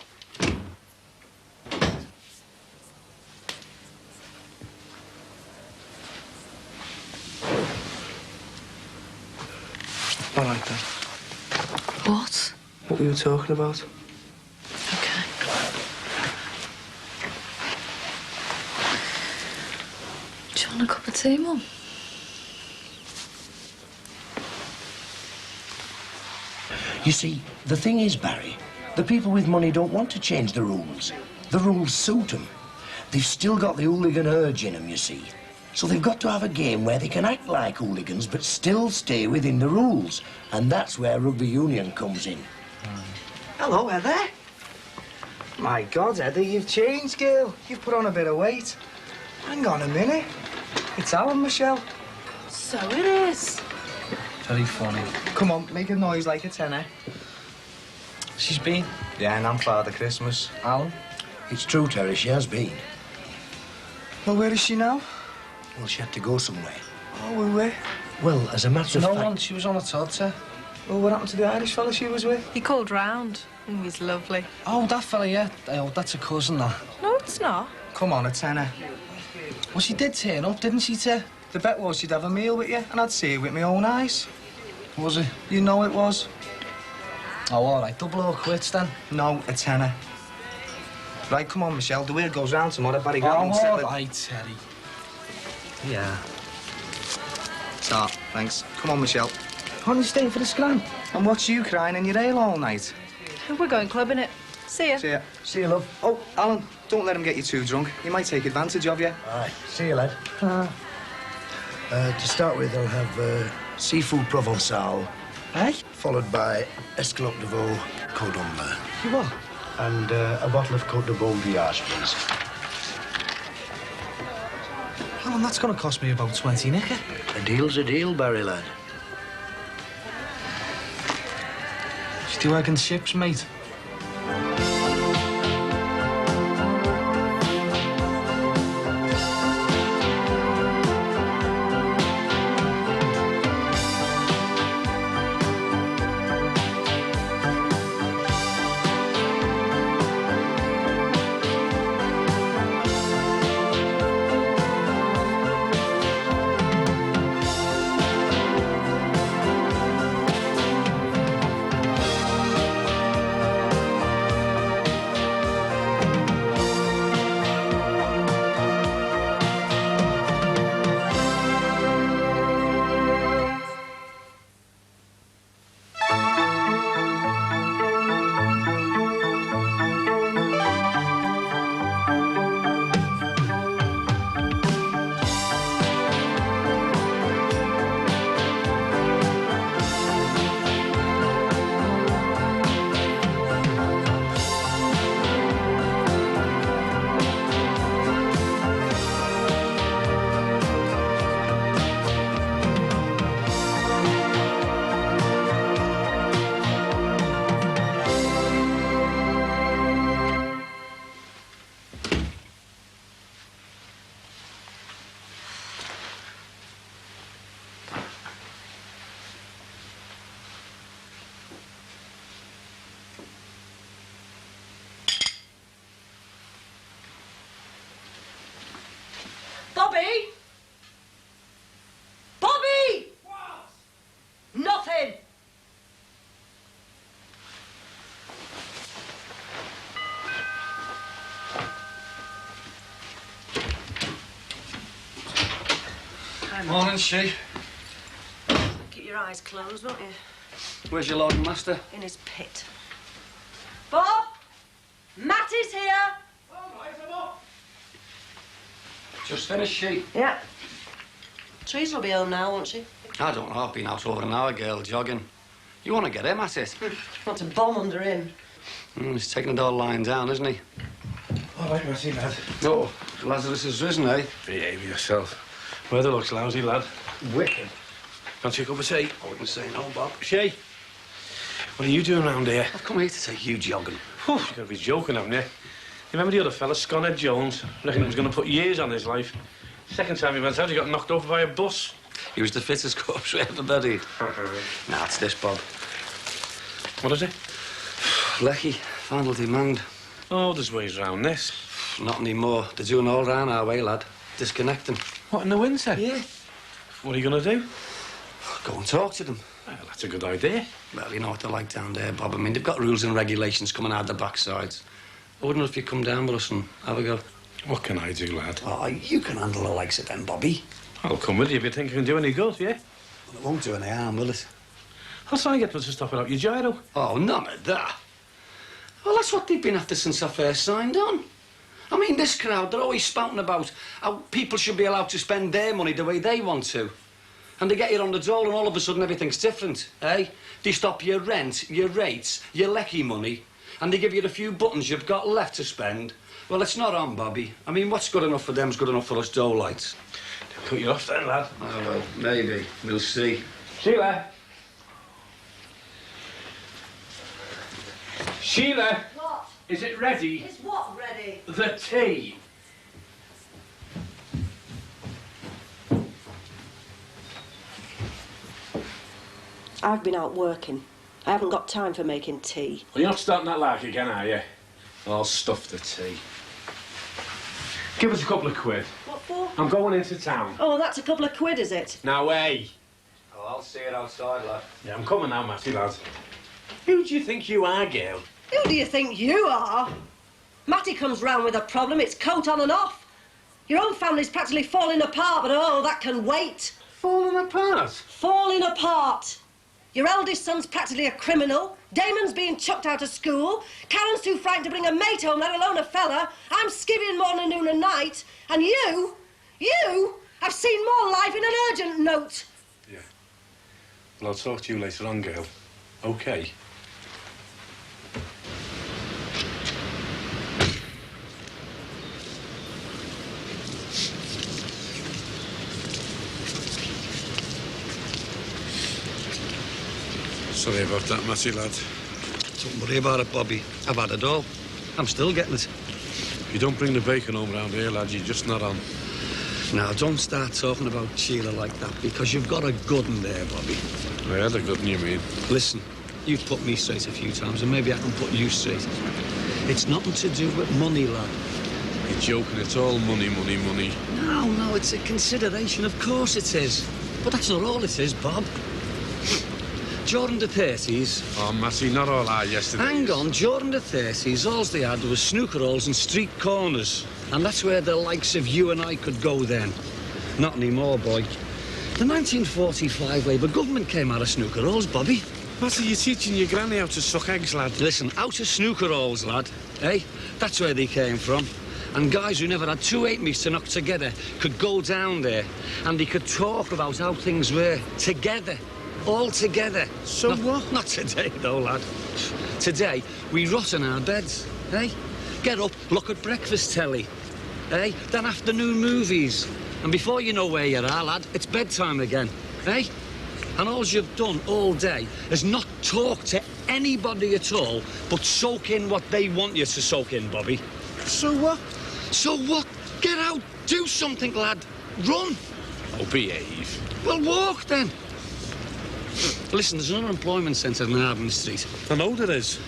All right, then. What? What we were talking about. Okay. Do you want a cup of tea, Mum? You see, the thing is, Barry, the people with money don't want to change the rules. The rules suit them. They've still got the hooligan urge in them, you see. So they've got to have a game where they can act like hooligans but still stay within the rules. And that's where rugby union comes in. Hello, Heather. My God, Heather, you've changed, girl. You've put on a bit of weight. Hang on a minute. It's Alan, Michelle. So it is. Very funny. Come on, make a noise like a tenor. She's been? Yeah, and I'm Father Christmas. Alan? It's true, Terry, she has been. Well, where is she now? Well, she had to go somewhere. Oh, where? Well, as a matter of No fact... one. She was on a tour. Well, what happened to the Irish fella she was with? He called round. He's lovely. Oh, that fella, yeah. Oh, that's a cousin, that. No, it's not. Come on, a tenner. Well, she did turn up, didn't she, Ter? The bet was she'd have a meal with you, and I'd see it with my own eyes. Was it? You know it was. Oh, all right. Double or quits, then? No, a tenner. Right, come on, Michelle. The wheel goes round tomorrow. Barry Gammon. Oh, all right, Terry. Yeah. Start. Thanks. Come on, Michelle. Why don't you stay for the scram? And watch you crying in your ale all night? We're going clubbing it. See ya. See ya. See you, love. Oh, Alan, don't let him get you too drunk. He might take advantage of you. Aye. See you, lad. To start with, I'll have seafood provençal. Eh? Followed by escalope de veau cordon bleu. You what? And a bottle of Côte de Bon Voyage, please. Alan, that's going to cost me about 20 nicker. A deal's a deal, Barry, lad. She do egg and chips, mate. Bobby! Bobby! What? Nothing. Morning, she. Keep your eyes closed, won't you? Where's your lord and master? In his pit. Bob! Matt is here! Just finished, she. Yeah. Teresa will be home now, won't she? I don't know. I've been out over an hour, girl, jogging. You want to get him at it? Want a bomb under him. He's taking it all lying down, isn't he? All right, Matty, lad. No, Lazarus has risen, eh? Behave yourself. Weather looks lousy, lad. Wicked. Fancy a cup of tea? I wouldn't say no, Bob. Shay, what are you doing round here? I've come here to take you jogging. You've got to be joking, haven't you? You remember the other fella, Sconhead Jones? Reckon he was going to put years on his life. Second time he went out, he got knocked over by a bus. He was the fittest corpse we ever buried. Nah, it's this, Bob. What is it? Lecky, final demand. Oh, there's ways round this. Not anymore. They're doing all round our way, lad. Disconnecting. What, in the winter? Yeah. What are you going to do? Go and talk to them. Well, that's a good idea. Well, you know what they're like down there, Bob. I mean, they've got rules and regulations coming out the backsides. I wouldn't know if you come down with us and have a go. What can I do, lad? Oh, you can handle the likes of them, Bobby. I'll come with you if you think you can do any good, yeah? Well, it won't do any harm, will it? I'll try and get them to stop without your gyro. Oh, none of that. Well, that's what they've been after since I first signed on. I mean, this crowd, they're always spouting about how people should be allowed to spend their money the way they want to. And they get you on the dole and all of a sudden everything's different, eh? They stop your rent, your rates, your lecky money, and they give you the few buttons you've got left to spend. Well, it's not on, Bobby. I mean, what's good enough for them's good enough for us dole-lights. They'll cut you off then, lad. Oh, well, maybe. We'll see. Sheila! Sheila! What? Is it ready? Is what ready? The tea. I've been out working. I haven't got time for making tea. Well, you're not starting that lark again, are you? I'll stuff the tea. Give us a couple of quid. What for? I'm going into town. Oh, that's a couple of quid, is it? Now, hey. Oh, I'll see it outside, lad. Yeah, I'm coming now, Matty, lad. Who do you think you are, Gail? Who do you think you are? Matty comes round with a problem, it's coat on and off. Your own family's practically falling apart, but oh, that can wait. Falling apart? Falling apart. Your eldest son's practically a criminal. Damon's being chucked out of school. Karen's too frightened to bring a mate home, let alone a fella. I'm skivvying morning, noon and night. And you, I've seen more life in an urgent note. Yeah. Well, I'll talk to you later on, Gail. OK? Sorry about that, Matty, lad. Don't worry about it, Bobby. I've had it all. I'm still getting it. If you don't bring the bacon home round here, lad, you're just not on. Now, don't start talking about Sheila like that, because you've got a good one there, Bobby. I had a good one, you mean? Listen, you've put me straight a few times, and maybe I can put you straight. It's nothing to do with money, lad. You're joking. It's all money, money, money. No, it's a consideration. Of course it is. But that's not all it is, Bob. During the 30s... Oh, Matty, not all our yesterday. Hang on, during the 30s, all they had was snooker halls and street corners. And that's where the likes of you and I could go then. Not anymore, boy. The 1945 Labour government came out of snooker halls, Bobby. Matty, you're teaching your granny how to suck eggs, lad. Listen, out of snooker halls, lad, eh? That's where they came from. And guys who never had two eight-meats to knock together could go down there and they could talk about how things were together. All together. So what? Not today, though, lad. Today, we rot in our beds, eh? Get up, look at breakfast telly, eh? Then afternoon movies. And before you know where you are, lad, it's bedtime again, eh? And all you've done all day is not talk to anybody at all, but soak in what they want you to soak in, Bobby. So what? So what? Get out, do something, lad. Run. Oh, behave. Well, walk, then. Listen, there's an unemployment centre in Arden Street. I know there is.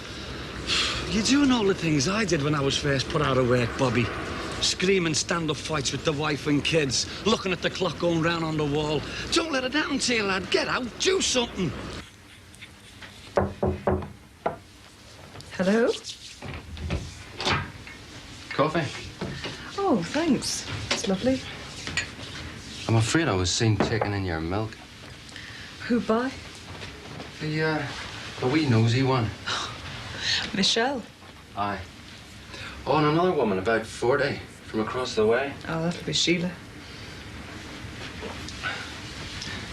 You're doing all the things I did when I was first put out of work, Bobby. Screaming stand-up fights with the wife and kids, looking at the clock going round on the wall. Don't let it happen to you, lad. Get out, do something. Hello? Coffee? Oh, thanks. That's lovely. I'm afraid I was seen taking in your milk. Who by? The wee nosy one. Michelle. Aye. Oh, and another woman, about 40, from across the way. Oh, that'll be Sheila.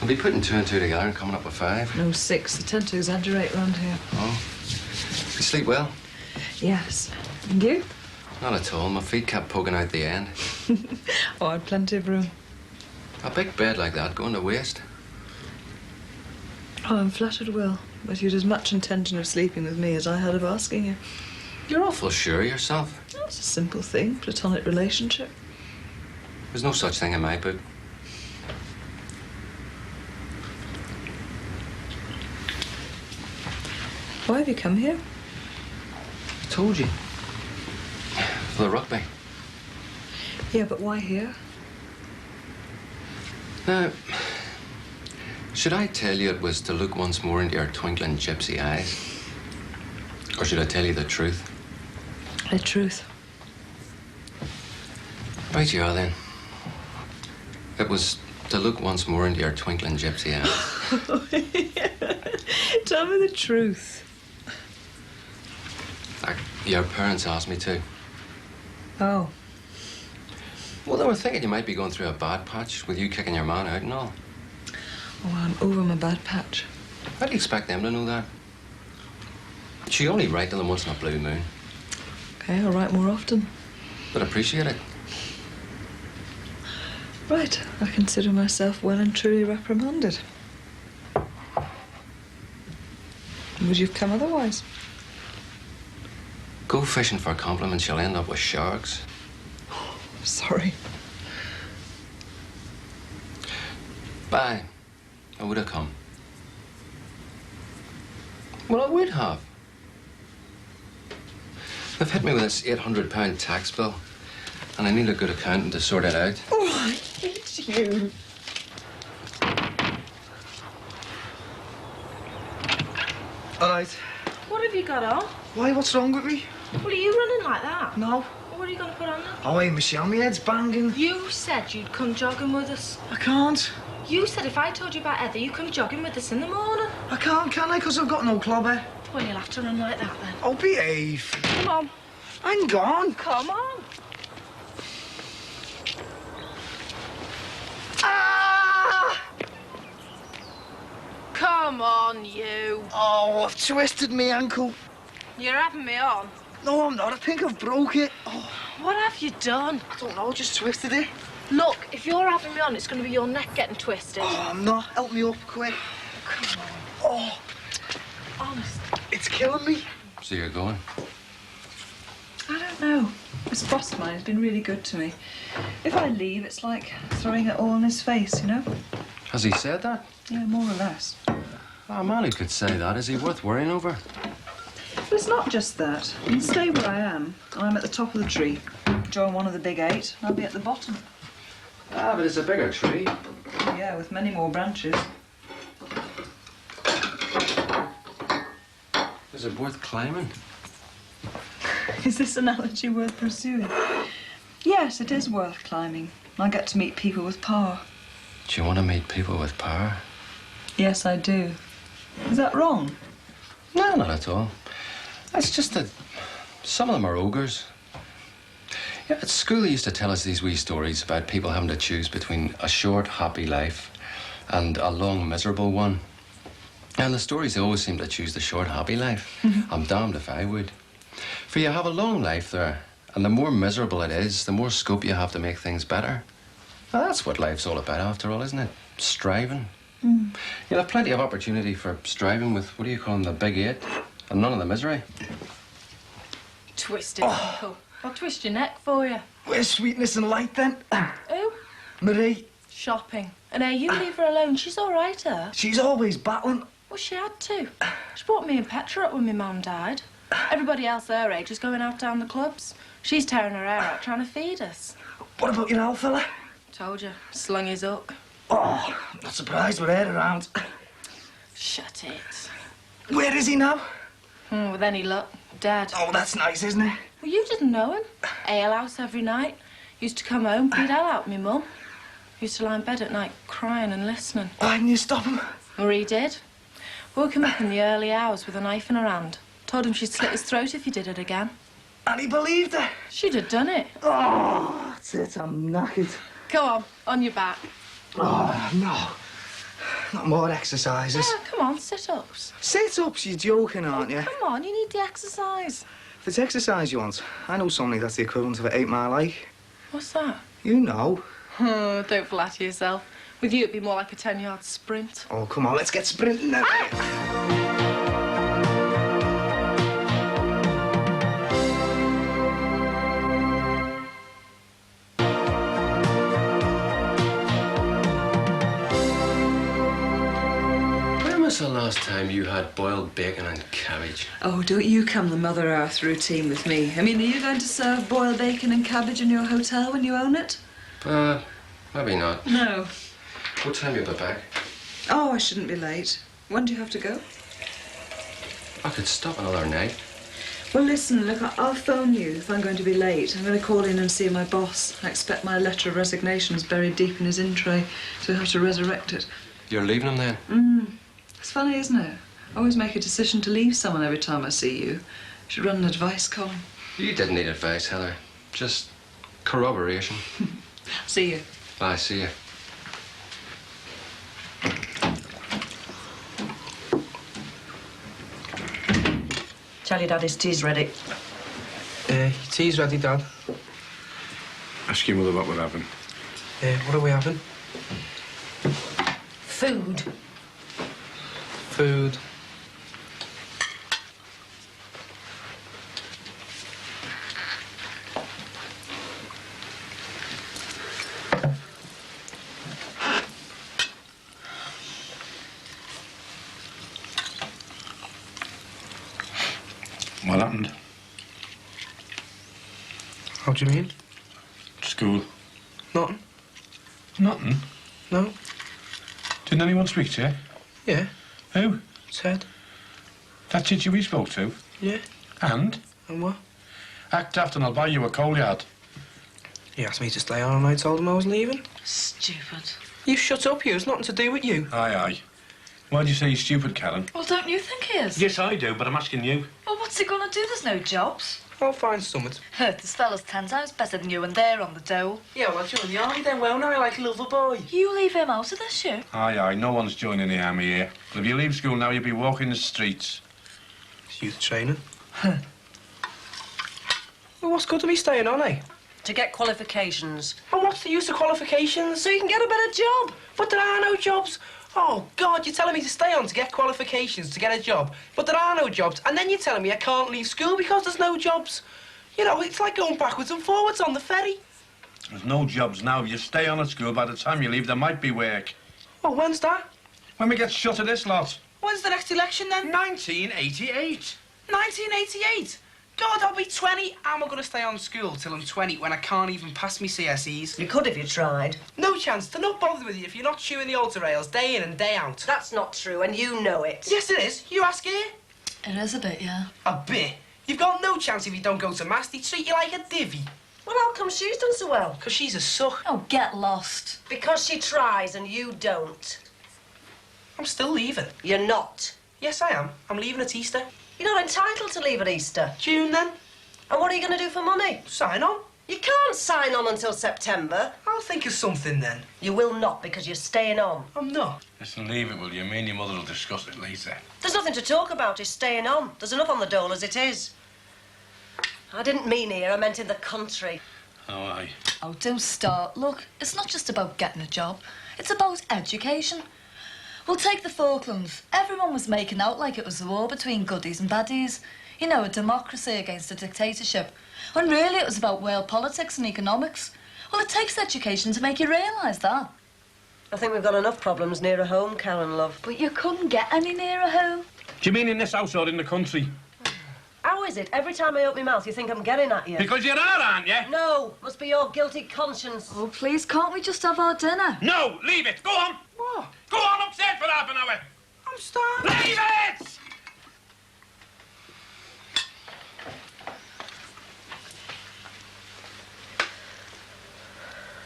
I'll be putting two and two together and coming up with 5. No, 6. They tend to exaggerate round here. Oh. You sleep well? Yes. And you? Not at all. My feet kept poking out the end. Oh, I'd plenty of room. A big bed like that going to waste. Oh, I'm flattered, Will, but you'd as much intention of sleeping with me as I had of asking you. You're awful sure of yourself. It's a simple thing, platonic relationship. There's no such thing in my book. Why have you come here? I told you. For the rugby. Yeah, but why here? Now, should I tell you it was to look once more into your twinkling gypsy eyes? Or should I tell you the truth? The truth. Right you are, then. It was to look once more into your twinkling gypsy eyes. Tell me the truth. Your parents asked me to. Oh. Well, they were thinking you might be going through a bad patch with you kicking your man out and all. Oh, I'm over my bad patch. How do you expect them to know that? She only write to them once in a blue moon. Okay, I'll write more often. But appreciate it. Right, I consider myself well and truly reprimanded. Would you have come otherwise? Go fishing for compliments, you'll end up with sharks. Sorry. Bye. I would have come. Well, I would have. They've hit me with this £800 tax bill, and I need a good accountant to sort it out. Oh, I hate you. All right. What have you got on? Why, what's wrong with me? Well, are you running like that? No. What are you going to put on then? Oh, hey, Michelle, my head's banging. You said you'd come jogging with us. I can't. You said if I told you about Heather, you'd come jogging with us in the morning. I can't, can I? Because I've got no clobber. Well, you'll have to run like that then. Oh, behave. Come on. I'm gone. Come on. Ah! Come on, you. Oh, I've twisted my ankle. You're having me on. No, I'm not. I think I've broke it. Oh, What have you done? I don't know, just twisted it. Look, if you're having me on, it's going to be your neck getting twisted. Oh, I'm not. Help me up, quick. Come on. Oh, Honest. it's killing me. So you're going? I don't know. This boss of mine has been really good to me. If I leave, it's like throwing it all in his face, you know? Has he said that? Yeah, more or less. Oh, a man who could say that, is he worth worrying over? But it's not just that. I can stay where I am, and I'm at the top of the tree. Join one of the big 8, and I'll be at the bottom. Ah, but it's a bigger tree. Yeah, with many more branches. Is it worth climbing? Is this analogy worth pursuing? Yes, it is worth climbing. I get to meet people with power. Do you want to meet people with power? Yes, I do. Is that wrong? No, not at all. It's just that some of them are ogres. Yeah, at school they used to tell us these wee stories about people having to choose between a short, happy life and a long, miserable one. And the stories, they always seem to choose the short, happy life. I'm damned if I would. For you have a long life there, and the more miserable it is, the more scope you have to make things better. Now, that's what life's all about, after all, isn't it? Striving. You'll have plenty of opportunity for striving with, what do you call them, the big 8, and none of the misery. Twisted ankle. I'll twist your neck for you. Where's Sweetness and Light, then? Who? Marie. Shopping. And hey, you leave her alone. She's all right, her. She's always battling. Well, she had to. She brought me and Petra up when my mum died. Everybody else her age is going out down the clubs. She's tearing her hair out trying to feed us. What about your old fella? Told you. Slung his hook. Oh, not surprised with her around. Shut it. Where is he now? With any luck, dead. Oh, that's nice, isn't it? Well, you didn't know him. Alehouse every night. Used to come home, beat hell out me mum. Used to lie in bed at night crying and listening. Why didn't you stop him? Or he did. Woke him up in the early hours with a knife in her hand. Told him she'd slit his throat if he did it again. And he believed her? She'd have done it. Oh, that's it. I'm knackered. Come on your back. Oh, no. Not more exercises. Yeah, come on, sit-ups. Sit-ups? You're joking, aren't you? Come on, you need the exercise. If it's exercise you want, I know somebody that's the equivalent of an 8-mile hike. What's that? You know. Oh, don't flatter yourself. With you, it'd be more like a 10-yard sprint. Oh, come on, let's get sprinting then. When was the last time you had boiled bacon and cabbage? Oh, don't you come the Mother Earth routine with me. I mean, are you going to serve boiled bacon and cabbage in your hotel when you own it? Maybe not. No. What time you be back? Oh, I shouldn't be late. When do you have to go? I could stop another night. Well, listen, look, I'll phone you if I'm going to be late. I'm going to call in and see my boss. I expect my letter of resignation is buried deep in his in tray, so he'll have to resurrect it. You're leaving him then? It's funny, isn't it? I always make a decision to leave someone every time I see you. You should run an advice column. You didn't need advice, Heather. Just corroboration. See you. Bye, see you. Tell your dad his tea's ready. Tea's ready, Dad. Ask your mother what we're having. What are we having? Food. Food. What happened? How do you mean? School. Nothing. Nothing? No. Didn't anyone speak to you? Yeah. Who? Ted. That teacher we spoke to? Yeah. And? And what? Act daft and I'll buy you a coal yard. He asked me to stay on and I told him I was leaving. Stupid. You shut up, you. It's nothing to do with you. Aye, aye. Why'd you say he's stupid, Karen? Well, don't you think he is? Yes, I do, but I'm asking you. Well, what's he going to do? There's no jobs. I'll find something. This fella's 10 times better than you and they're on the dole. Yeah, well, I'll join the army then, won't I? Like a lover boy. You leave him out of this, you. Aye, aye, no one's joining the army here. But if you leave school now, you'll be walking the streets. It's youth training. Well, what's good to me staying on, eh? To get qualifications. And what's the use of qualifications? So you can get a better job. But there are no jobs. Oh, God, you're telling me to stay on to get qualifications, to get a job. But there are no jobs. And then you're telling me I can't leave school because there's no jobs. You know, it's like going backwards and forwards on the ferry. There's no jobs now. If you stay on at school, by the time you leave, there might be work. Oh, when's that? When we get shut of this lot. When's the next election, then? 1988. 1988? God, I'll be 20. I'm not going to stay on school till I'm 20 when I can't even pass me CSEs. You could if you tried. No chance. They're not bothered with you if you're not chewing the altar rails day in and day out. That's not true, and you know it. Yes, it is. You ask here. It is a bit, yeah. A bit? You've got no chance if you don't go to mass. They treat you like a divvy. Well, how come she's done so well? Because she's a suck. Oh, get lost. Because she tries and you don't. I'm still leaving. You're not. Yes, I am. I'm leaving at Easter. You're not entitled to leave at Easter. June, then? And what are you going to do for money? Sign on. You can't sign on until September. I'll think of something then. You will not, because you're staying on. I'm not. Listen, leave it, will you? Me and your mother will discuss it later. There's nothing to talk about, is staying on. There's enough on the dole as it is. I didn't mean here, I meant in the country. Oh, aye. Oh, don't start. Look, it's not just about getting a job. It's about education. Well, take the Falklands. Everyone was making out like it was a war between goodies and baddies. You know, a democracy against a dictatorship. When really it was about world politics and economics. Well, it takes education to make you realise that. I think we've got enough problems nearer home, Karen, love. But you couldn't get any nearer home. Do you mean in this house or in the country? How is it? Every time I open my mouth, you think I'm getting at you? Because you're out, aren't you? No, must be your guilty conscience. Oh, please, can't we just have our dinner? No, leave it. Go on. What? Go on upstairs for half an hour. I'm starving. Leave it!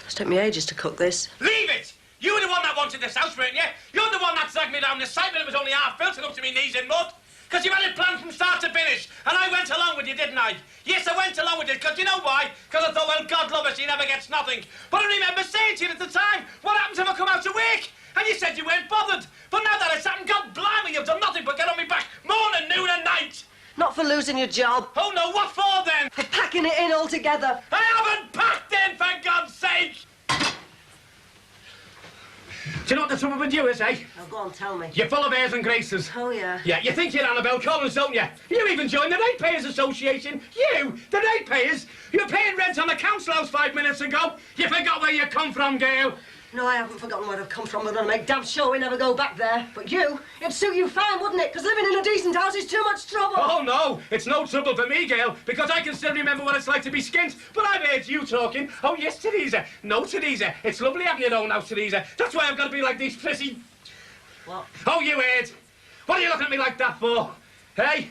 It's took me ages to cook this. Leave it! You were the one that wanted this house, weren't you? You're the one that dragged me down this side when it was only half built and up to me knees in mud. Because you had it planned from start to finish. And I went along with you, didn't I? Yes, I went along with it, because you know why? Because I thought, well, God love us, he never gets nothing. But I remember saying to you at the time, what happens if I come out to work? And you said you weren't bothered. But now that it's happened, God blimey, you've done nothing but get on me back morning, noon and night. Not for losing your job. Oh, no, what for then? For packing it in altogether. I haven't packed in, for God's sake! Do you know what the trouble with you is, eh? Oh, go on, tell me. You're full of airs and graces. Oh, yeah. Yeah, you think you're Annabelle Collins, don't you? You even joined the Ratepayers Association. You, the Ratepayers? You're paying rent on the council house 5 minutes ago. You forgot where you come from, Gail. No, I haven't forgotten where I've come from. We're going to make damn sure we never go back there. But you, it'd suit you fine, wouldn't it? Because living in a decent house is too much trouble. Oh, no, it's no trouble for me, Gail, because I can still remember what it's like to be skint. But I've heard you talking. Oh, yes, Teresa. No, Teresa. It's lovely having your own house, Teresa. That's why I've got to be like these prissy... What? Oh, you heard. What are you looking at me like that for? Hey?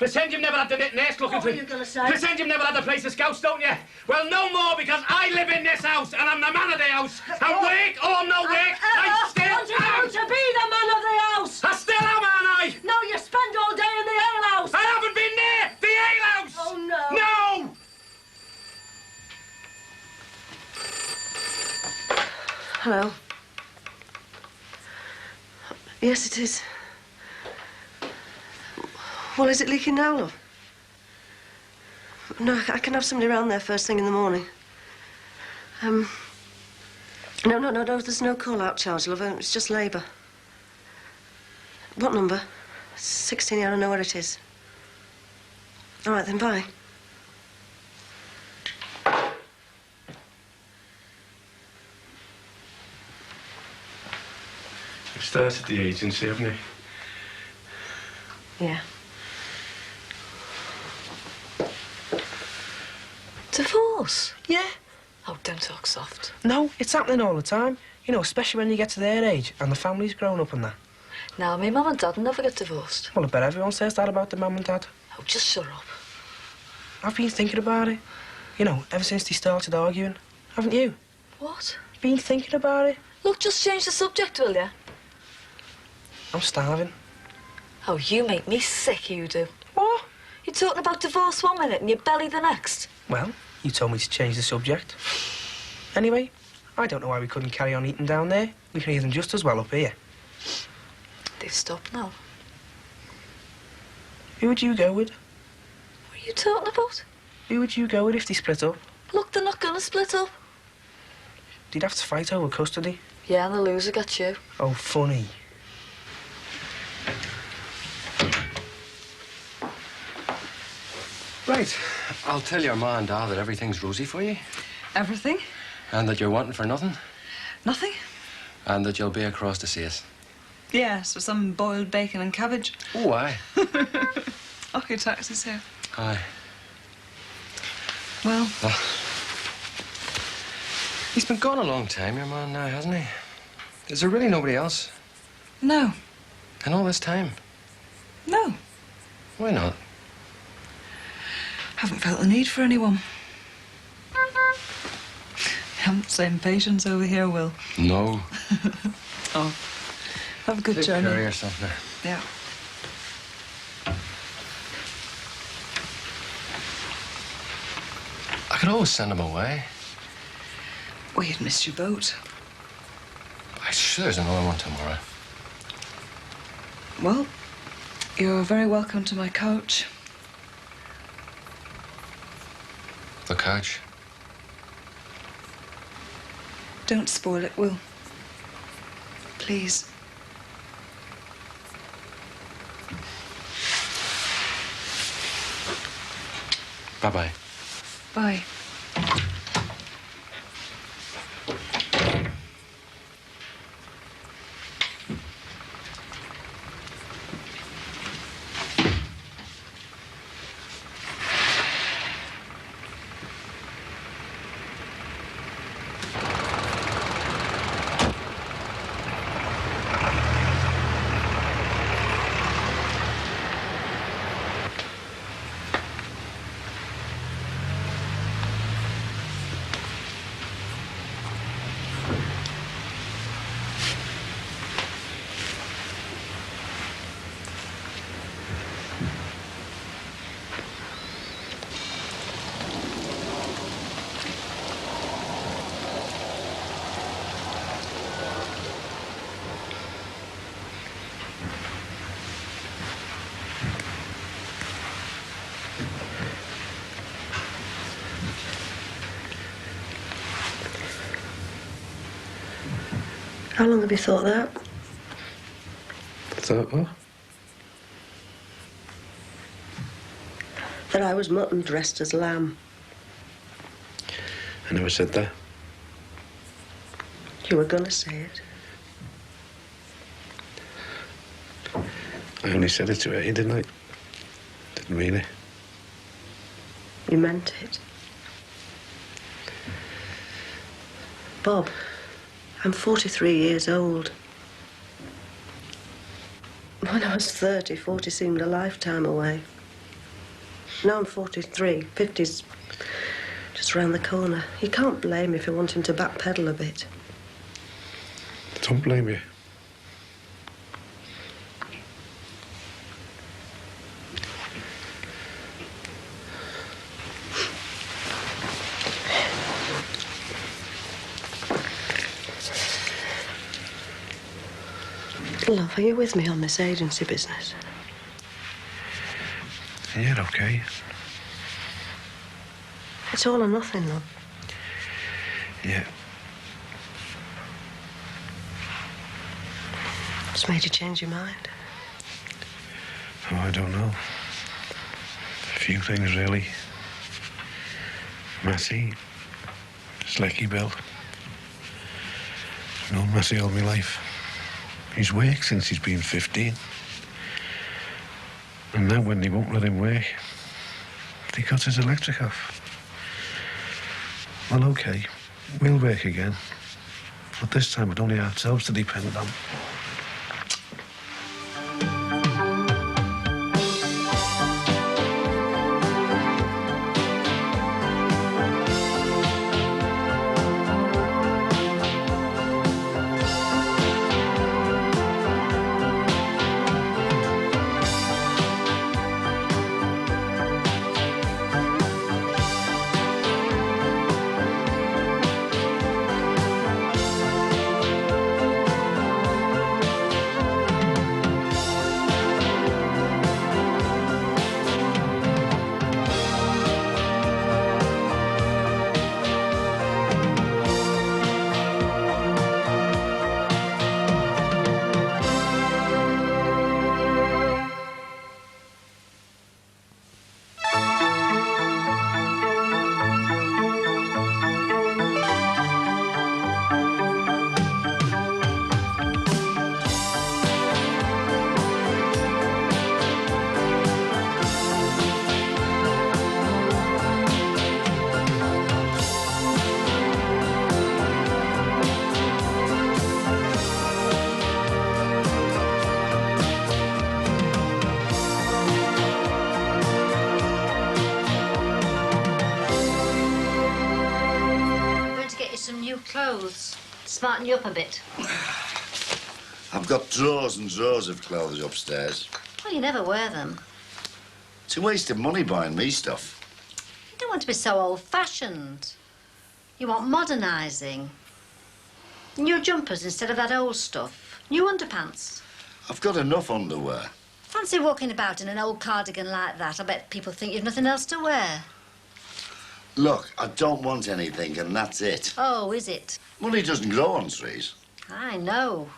Pretend you've never had the knit nest looking What for... were you gonna say? Pretend you've never had the place of scouts, don't you? Well, no more, because I live in this house, and I'm the man of the house. And wake or no wake, I still want you am. to be the man of the house! I still am, aren't I? No, you spend all day in the alehouse! I haven't been near the alehouse! Oh, no. No! Hello. Yes, it is. Well, is it leaking now, love? No, I can have somebody round there first thing in the morning. No, there's no call-out charge, love. It's just labour. What number? 16, yeah, I know where it is. All right, then, bye. You've started the agency, haven't you? Yeah. Divorce? Yeah. Oh, don't talk soft. No, it's happening all the time. You know, especially when you get to their age and the family's grown up and that. Now, me mum and dad will never get divorced. Well, I bet everyone says that about their mum and dad. Oh, just shut up. I've been thinking about it. You know, ever since they started arguing. Haven't you? What? Been thinking about it? Look, just change the subject, will you? I'm starving. Oh, you make me sick, you do. What? You're talking about divorce one minute and your belly the next. Well, you told me to change the subject. Anyway, I don't know why we couldn't carry on eating down there. We can hear them just as well up here. They've stopped now. Who would you go with? What are you talking about? Who would you go with if they split up? Look, they're not going to split up. They'd have to fight over custody. Yeah, and the loser gets you. Oh, funny. Right. I'll tell your ma and dad that everything's rosy for you. Everything? And that you're wanting for nothing. Nothing? And that you'll be across to see us. Yes, with some boiled bacon and cabbage. Oh, aye. Oh, your taxi's here. Aye. Well, He's been gone a long time, your man now, hasn't he? Is there really nobody else? no. In all this time? No. Why not? Haven't felt the need for anyone. Haven't the same patience over here, Will. No. Oh, have a good Take journey. care of yourself now. Yeah. I could always send him away. Well, you'd missed your boat. I'm sure there's another one tomorrow. Well, you're very welcome to my couch. The couch. Don't spoil it, Will. Please. Bye-bye. Bye. How long have you thought that? Thought what? That I was mutton dressed as lamb. I never said that. You were gonna say it. I only said it to her, didn't I? Didn't mean it. You meant it. Bob, I'm 43 years old. When I was 30, 40 seemed a lifetime away. Now I'm 43. 50's just round the corner. You can't blame me for wanting to backpedal a bit. Don't blame you. Love, are you with me on this agency business? Yeah, okay. It's all or nothing, love. Yeah. What's made you change your mind? Oh, I don't know. A few things, really. Massey. Slicky Bill. I've known Massey all my life. He's worked since he's been 15. And now when they won't let him work, he cuts his electric off. Well, OK, we'll work again. But this time with only ourselves to depend on. Clothes. Smarten you up a bit. I've got drawers and drawers of clothes upstairs. Well, you never wear them. It's a waste of money buying me stuff. You don't want to be so old-fashioned. You want modernising. New jumpers instead of that old stuff. New underpants. I've got enough underwear. Fancy walking about in an old cardigan like that. I bet people think you've nothing else to wear. Look, I don't want anything, and that's it. Oh, is it? Money doesn't grow on trees. I know.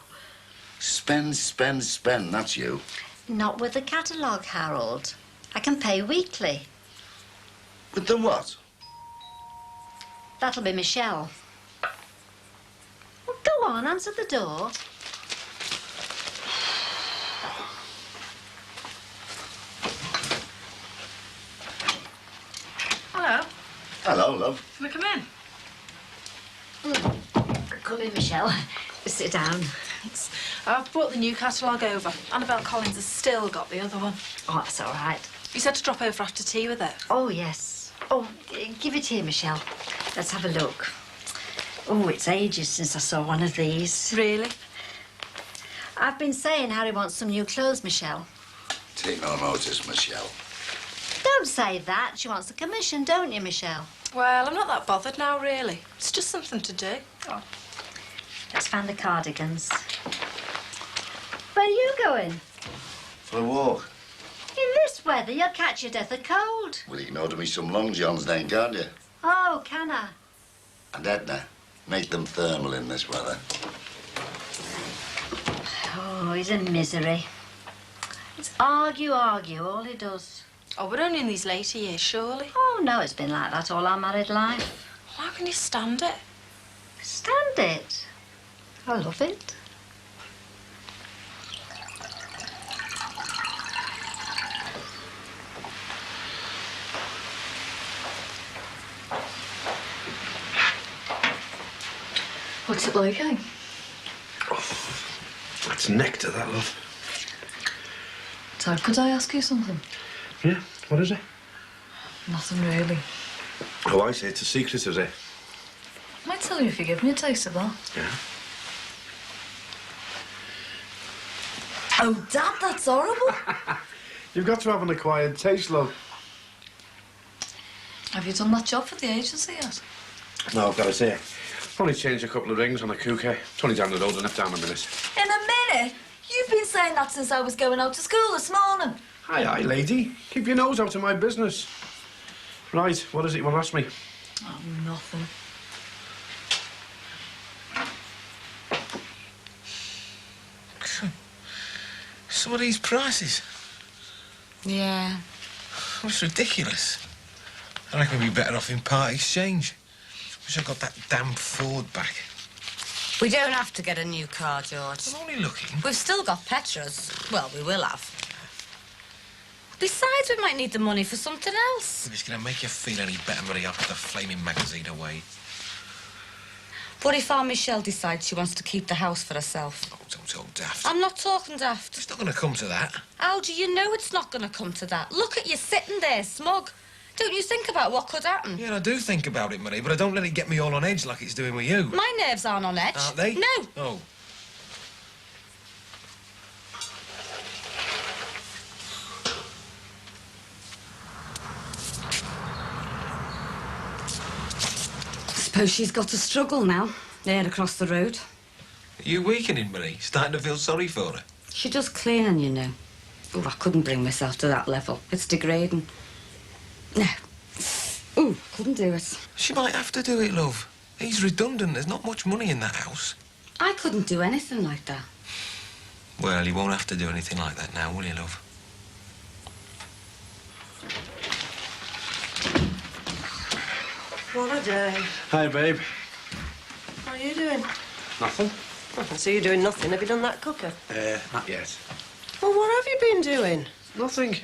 Spend, spend, spend, that's you. Not with the catalogue, Harold. I can pay weekly. With the what? That'll be Michelle. Well, go on, answer the door. Hello. Hello, love. Can I come in? Come in, Michelle. Sit down. Thanks. I've brought the new catalogue over. Annabelle Collins has still got the other one. Oh, that's all right. You said to drop over after tea with it. Oh, yes. Oh, give it here, Michelle. Let's have a look. Oh, it's ages since I saw one of these. Really? I've been saying Harry wants some new clothes, Michelle. Take no notice, Michelle. Don't say that. She wants a commission, don't you, Michelle? Well, I'm not that bothered now, really. It's just something to do. Oh. Let's find the cardigans. Where are you going? For a walk. In this weather, you'll catch your death of cold. Well, you can order me some long johns then, can't you? Oh, can I? And Edna, make them thermal in this weather. Oh, he's a misery. It's argue, all he does. Oh, we're only in these later years, surely. Oh, no, it's been like that all our married life. How can you stand it? Stand it? I love it. What's it like, eh? Oh, that's nectar, that, love. So, could I ask you something? Yeah, what is it? Nothing really. Oh, I say it's a secret, is it? I might tell you if you give me a taste of that. Yeah. Oh, Dad, that's horrible. You've got to have an acquired taste, love. Have you done that job for the agency yet? No, I've got to say, only changed a couple of rings on a couquet. It's only down the road, enough down a minute. In a minute? You've been saying that since I was going out to school this morning. Aye, aye, lady. Keep your nose out of my business. Right, what is it you want to ask me? Oh, nothing. Some of these prices. Yeah. Oh, it's ridiculous. I reckon we'd be better off in part exchange. Wish I got that damn Ford back. We don't have to get a new car, George. I'm only looking. We've still got Petra's. Well, we will have. Besides, we might need the money for something else. If it's going to make you feel any better, Marie, I'll put the flaming magazine away. What if our Michelle decides she wants to keep the house for herself? Oh, don't talk daft. I'm not talking daft. It's not going to come to that. Algie, you know it's not going to come to that. Look at you sitting there, smug. Don't you think about what could happen? Yeah, I do think about it, Marie, but I don't let it get me all on edge like it's doing with you. My nerves aren't on edge. Aren't they? No. Oh. Suppose she's got to struggle now, there across the road. Are you weakening, Marie? Starting to feel sorry for her? She does cleaning, you know. Oh, I couldn't bring myself to that level. It's degrading. No. Ooh, couldn't do it. She might have to do it, love. He's redundant. There's not much money in that house. I couldn't do anything like that. Well, you won't have to do anything like that now, will you, love? What a day. Hi, babe. How are you doing? Nothing? I can see you doing nothing. Have you done that cooker? Not yet. Well, what have you been doing? Nothing.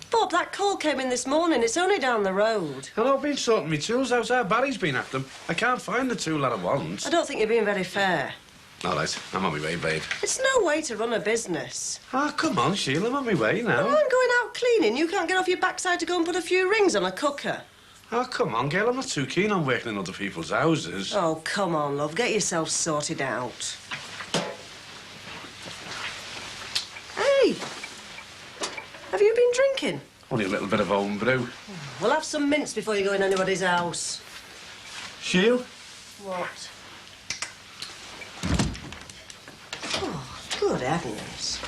Bob, that call came in this morning. It's only down the road. And I've been sorting my tools outside. Barry's been after them. I can't find the tool that I want. I don't think you're being very fair. All right, I'm on my way, babe. It's no way to run a business. Ah, come on, Sheila, I'm on my way now. Well, I'm going out cleaning. You can't get off your backside to go and put a few rings on a cooker. Oh, come on, Gail, I'm not too keen on working in other people's houses. Oh, come on, love. Get yourself sorted out. Hey! Have you been drinking? Only a little bit of home brew. We'll have some mints before you go in anybody's house. Sheila? What? Oh, good heavens.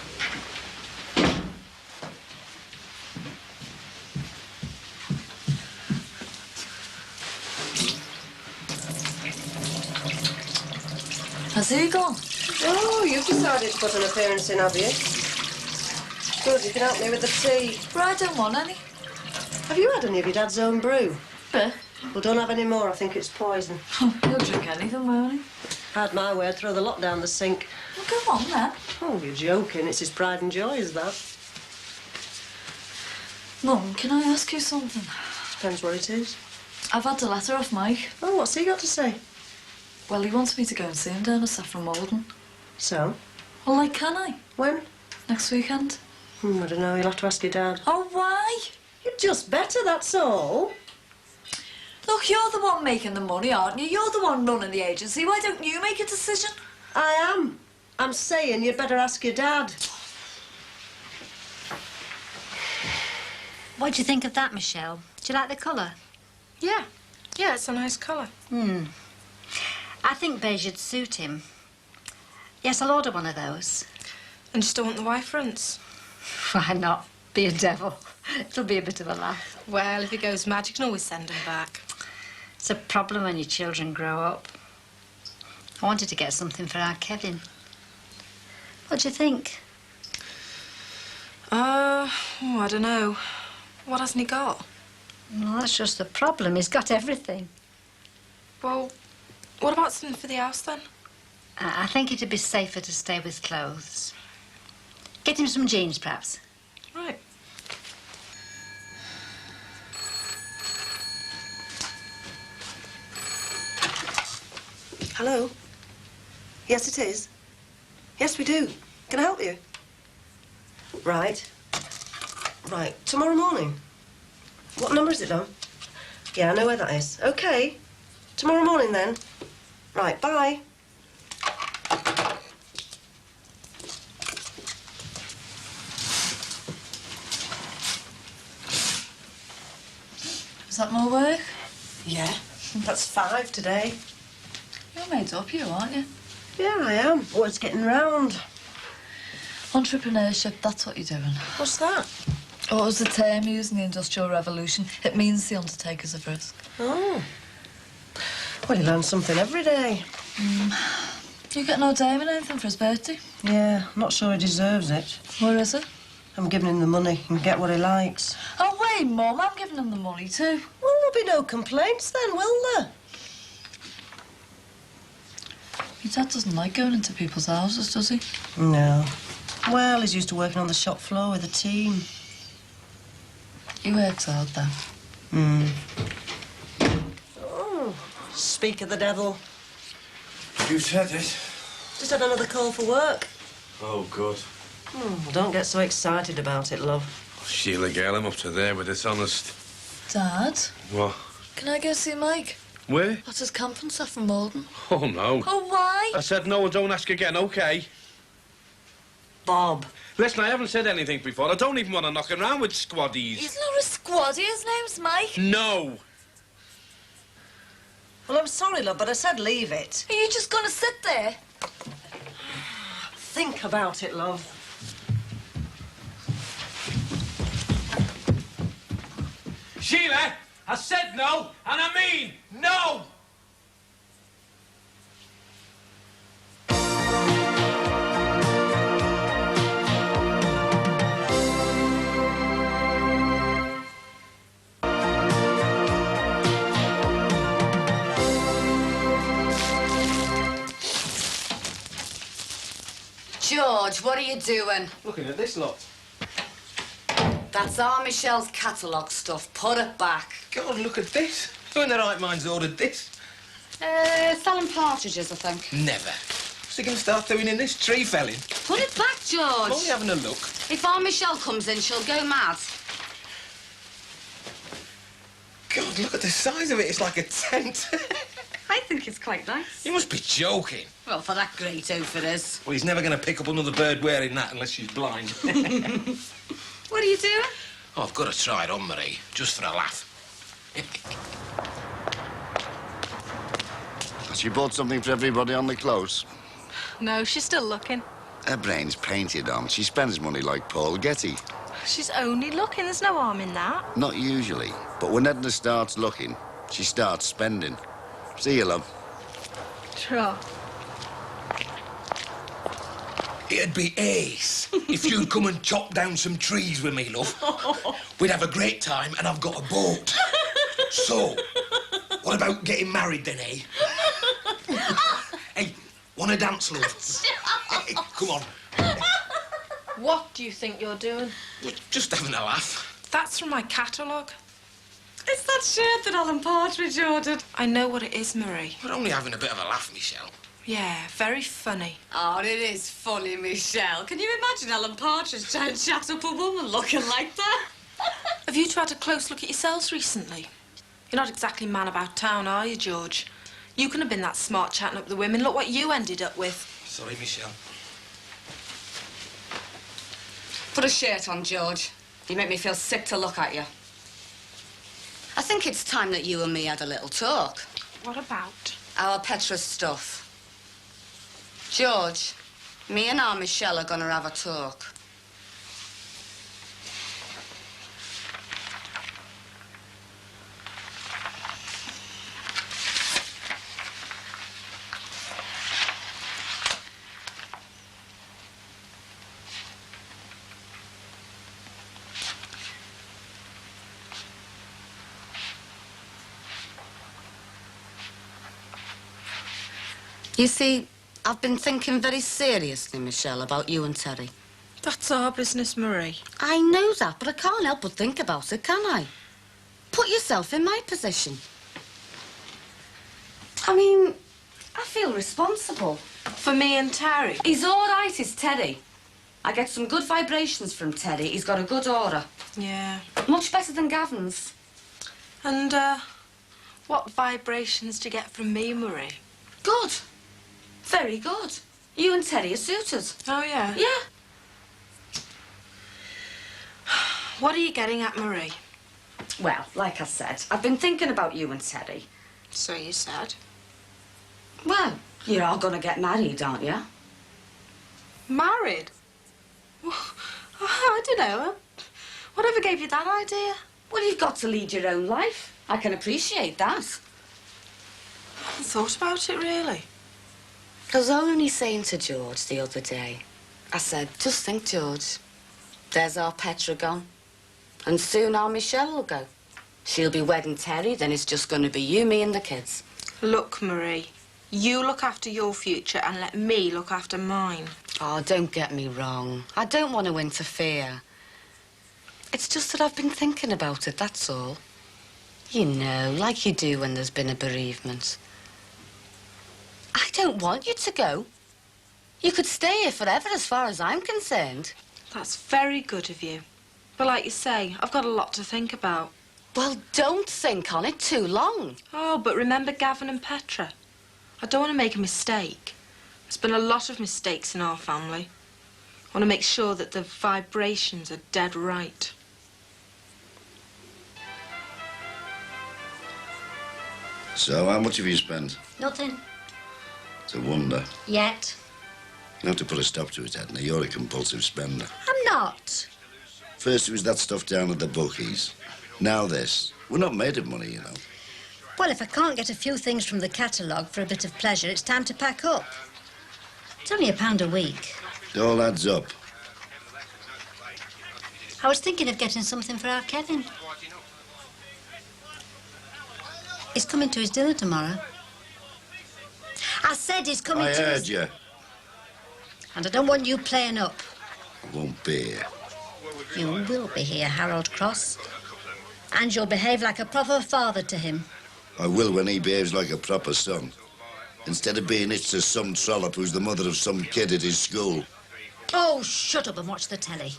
Has he gone? Oh, you've decided to put an appearance in, have you? Good, you can help me with the tea. But I don't want any. Have you had any of your dad's own brew? But Well, don't have any more. I think it's poison. he'll drink anything, won't he? Had my word, throw the lot down the sink. Well, go on, then. Oh, you're joking. It's his pride and joy, is that? Mum, can I ask you something? Depends what it is. I've had a letter off Mike. Oh, what's he got to say? Well, he wants me to go and see him down at Saffron Walden. So? Well, like, can I? When? Next weekend. I don't know. You'll have to ask your dad. Oh, why? You're just better, that's all. Look, you're the one making the money, aren't you? You're the one running the agency. Why don't you make a decision? I am. I'm saying you'd better ask your dad. What do you think of that, Michelle? Do you like the colour? Yeah. Yeah, it's a nice colour. I think beige would suit him. Yes, I'll order one of those. And you still want the white fronts? Why not? Be a devil. It'll be a bit of a laugh. Well, if he goes mad, you can always send him back. It's a problem when your children grow up. I wanted to get something for our Kevin. What do you think? I don't know. What hasn't he got? Well, that's just the problem. He's got everything. Well, what about something for the house, then? I think it'd be safer to stay with clothes. Get him some jeans, perhaps. Right. Hello? Yes, it is. Yes, we do. Can I help you? Right. Right. Tomorrow morning? What number is it, Dom? Yeah, I know where that is. OK. Tomorrow morning, then. Right, bye. Is that more work? Yeah, that's 5 today. You're made up, you, aren't you? Yeah, I am. What's getting round? Entrepreneurship, that's what you're doing. What's that? Oh, it was the term used in the Industrial Revolution. It means the undertakers of risk. Oh. Well, you learn something every day. You getting no Damon anything for his birthday? Yeah, I'm not sure he deserves it. Where is it? I'm giving him the money. He can get what he likes. Oh, wait, Mum, I'm giving him the money too. Well, there'll be no complaints then, will there? Your dad doesn't like going into people's houses, does he? No. Well, he's used to working on the shop floor with a team. He works hard, then. Oh, speak of the devil. You've said it. Just had another call for work. Oh, good. Don't get so excited about it, love. Sheila, girl, I'm up to there with this, honest. Dad? What? Can I go see Mike? Where? What's his camp and stuff from Malden? Oh, no. Oh, why? I said no, and don't ask again, OK? Bob. Listen, I haven't said anything before. I don't even want to knock around with squaddies. He's not a squaddy, his name's Mike. No. Well, I'm sorry, love, but I said leave it. Are you just gonna sit there? Think about it, love. Sheila, I said no, and I mean no! George, what are you doing? Looking at this lot. That's our Michelle's catalogue stuff. Put it back. God, look at this. Who in their right mind's ordered this? Selling partridges, I think. Never. What's he going to start doing in this tree felling? Put it back, George. I'm only having a look. If our Michelle comes in, she'll go mad. God, look at the size of it. It's like a tent. I think it's quite nice. You must be joking. Well, for that great oaf it is. Well, he's never going to pick up another bird wearing that unless she's blind. What are you doing? Oh, I've got to try it on, Marie, just for a laugh. Has she bought something for everybody on the close? No, she's still looking. Her brain's painted on. She spends money like Paul Getty. She's only looking. There's no harm in that. Not usually, but when Edna starts looking, she starts spending. See you, love. Sure. It'd be ace if you'd come and chop down some trees with me, love. We'd have a great time, and I've got a boat. So, what about getting married then, eh? Hey, wanna dance, love? Hey, come on. What do you think you're doing? We're just having a laugh. That's from my catalogue. It's that shirt that Alan Partridge ordered. I know what it is, Marie. We're only having a bit of a laugh, Michelle. Yeah, very funny. Oh, it is funny, Michelle. Can you imagine Alan Partridge trying to chat up a woman looking like that? Have you two had a close look at yourselves recently? You're not exactly man about town, are you, George? You couldn't have been that smart chatting up the women. Look what you ended up with. Sorry, Michelle. Put a shirt on, George. You make me feel sick to look at you. I think it's time that you and me had a little talk. What about? Our Petra's stuff. George, me and our Michelle are gonna have a talk. You see, I've been thinking very seriously, Michelle, about you and Terry. That's our business, Marie. I know that, but I can't help but think about it, can I? Put yourself in my position. I mean, I feel responsible. For me and Terry? He's all right, is Terry. I get some good vibrations from Terry. He's got a good aura. Yeah. Much better than Gavin's. And, what vibrations do you get from me, Marie? Good. Very good. You and Terry are suitors. Oh, yeah? Yeah. What are you getting at, Marie? Well, like I said, I've been thinking about you and Terry. So you said? Well, you're all gonna get married, aren't you? Married? I don't know. Whatever gave you that idea? Well, you've got to lead your own life. I can appreciate that. I haven't thought about it, really. I was only saying to George the other day, I said, just think, George, there's our Petra gone. And soon our Michelle will go. She'll be wedding Terry, then it's just going to be you, me and the kids. Look, Marie, you look after your future and let me look after mine. Oh, don't get me wrong. I don't want to interfere. It's just that I've been thinking about it, that's all. You know, like you do when there's been a bereavement. I don't want you to go. You could stay here forever as far as I'm concerned. That's very good of you. But like you say, I've got a lot to think about. Well, don't think on it too long. Oh, but remember Gavin and Petra. I don't want to make a mistake. There's been a lot of mistakes in our family. I want to make sure that the vibrations are dead right. So, how much have you spent? Nothing. It's a wonder. Yet. You have to put a stop to it, Edna. You're a compulsive spender. I'm not. First it was that stuff down at the bookies. Now this. We're not made of money, you know. Well, if I can't get a few things from the catalogue for a bit of pleasure, it's time to pack up. It's only £1 a week. It all adds up. I was thinking of getting something for our Kevin. He's coming to his dinner tomorrow. I said he's coming I to heard his... you. And I don't want you playing up. I won't be here. You will be here, Harold Cross. And you'll behave like a proper father to him. I will when he behaves like a proper son. Instead of being hitched to some trollop who's the mother of some kid at his school. Oh, shut up and watch the telly.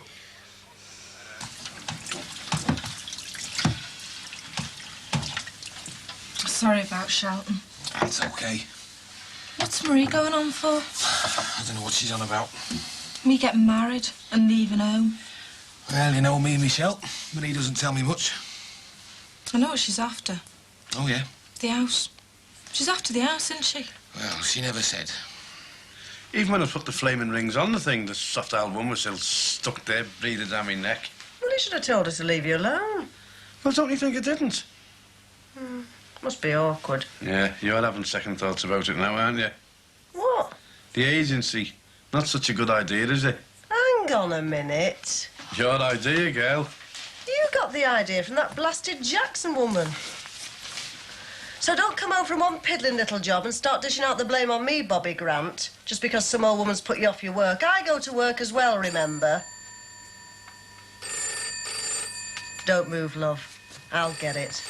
Sorry about Shelton. That's okay. What's Marie going on for? I don't know what she's on about. Me getting married and leaving home. Well, you know me, Michelle, but he doesn't tell me much. I know what she's after. Oh, yeah? The house. She's after the house, isn't she? Well, she never said. Even when I put the flaming rings on the thing, the soft old one was still stuck there, breathing down my neck. Well, he should have told her to leave you alone. Well, don't you think it didn't? Must be awkward. Yeah, you're having second thoughts about it now, aren't you? What? The agency. Not such a good idea, is it? Hang on a minute. Your idea, girl. You got the idea from that blasted Jackson woman. So don't come home from one piddling little job and start dishing out the blame on me, Bobby Grant, just because some old woman's put you off your work. I go to work as well, remember? Don't move, love. I'll get it.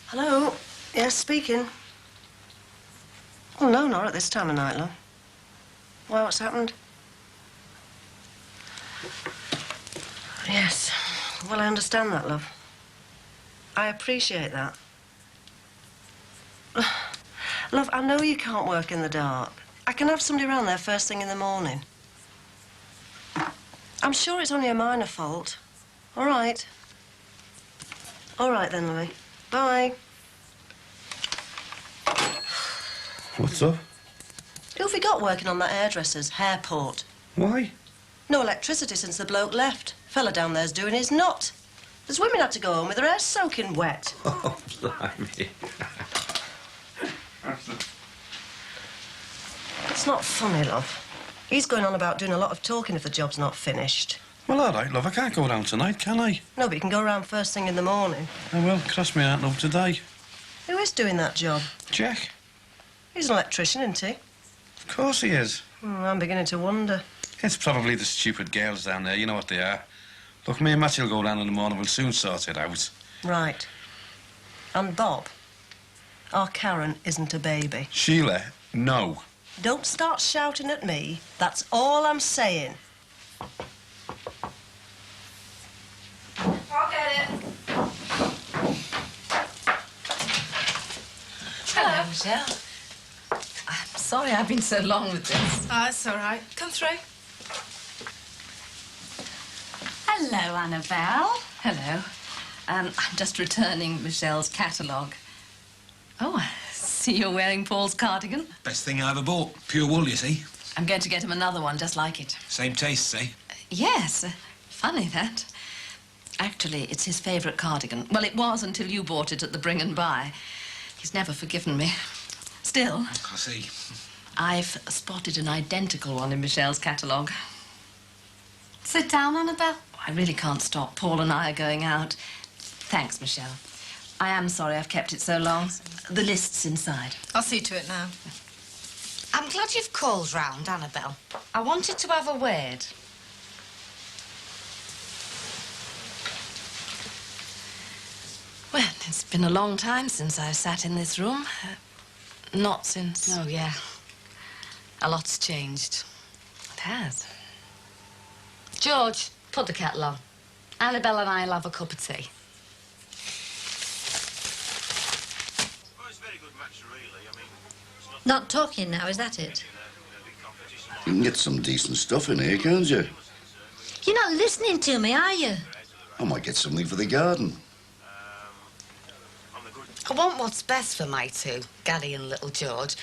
Hello? Yes, speaking. Oh, no, not at this time of night, love. Why, what's happened? Yes. Well, I understand that, love. I appreciate that. Love, I know you can't work in the dark. I can have somebody around there first thing in the morning. I'm sure it's only a minor fault. All right. All right then, Louie. Bye. What's up? Who have we got working on that hairdresser's hairport? Why? No electricity since the bloke left. Fella down there's doing his knot. There's women had to go home with their hair soaking wet. Oh, blimey. It's not funny, love. He's going on about doing a lot of talking if the job's not finished. Well, all right, love, I can't go down tonight, can I? No, but you can go round first thing in the morning. I will. Cross me out, love, today. Who is doing that job? Jack. He's an electrician, isn't he? Of course he is. I'm beginning to wonder. It's probably the stupid girls down there, you know what they are. Look, me and Matty will go down in the morning, we'll soon sort it out. Right. And Bob, our Karen isn't a baby. Sheila, no. Don't start shouting at me. That's all I'm saying. Michelle. I'm sorry I've been so long with this. Oh, it's all right. Come through. Hello, Annabelle. Hello. I'm just returning Michelle's catalogue. Oh, I see you're wearing Paul's cardigan. Best thing I ever bought. Pure wool, you see. I'm going to get him another one just like it. Same tastes, eh? Yes. Funny, that. Actually, it's his favourite cardigan. Well, it was until you bought it at the Bring and Buy. He's never forgiven me. Still... I see. I've spotted an identical one in Michelle's catalogue. Sit down, Annabelle. I really can't stop. Paul and I are going out. Thanks, Michelle. I am sorry I've kept it so long. The list's inside. I'll see to it now. I'm glad you've called round, Annabelle. I wanted to have a word. Well, it's been a long time since I've sat in this room. Not since... Oh, yeah. A lot's changed. It has. George, put the kettle on. Annabelle and I'll have a cup of tea. Not talking now, is that it? You can get some decent stuff in here, can't you? You're not listening to me, are you? I might get something for the garden. I want what's best for my two, Gary and little George.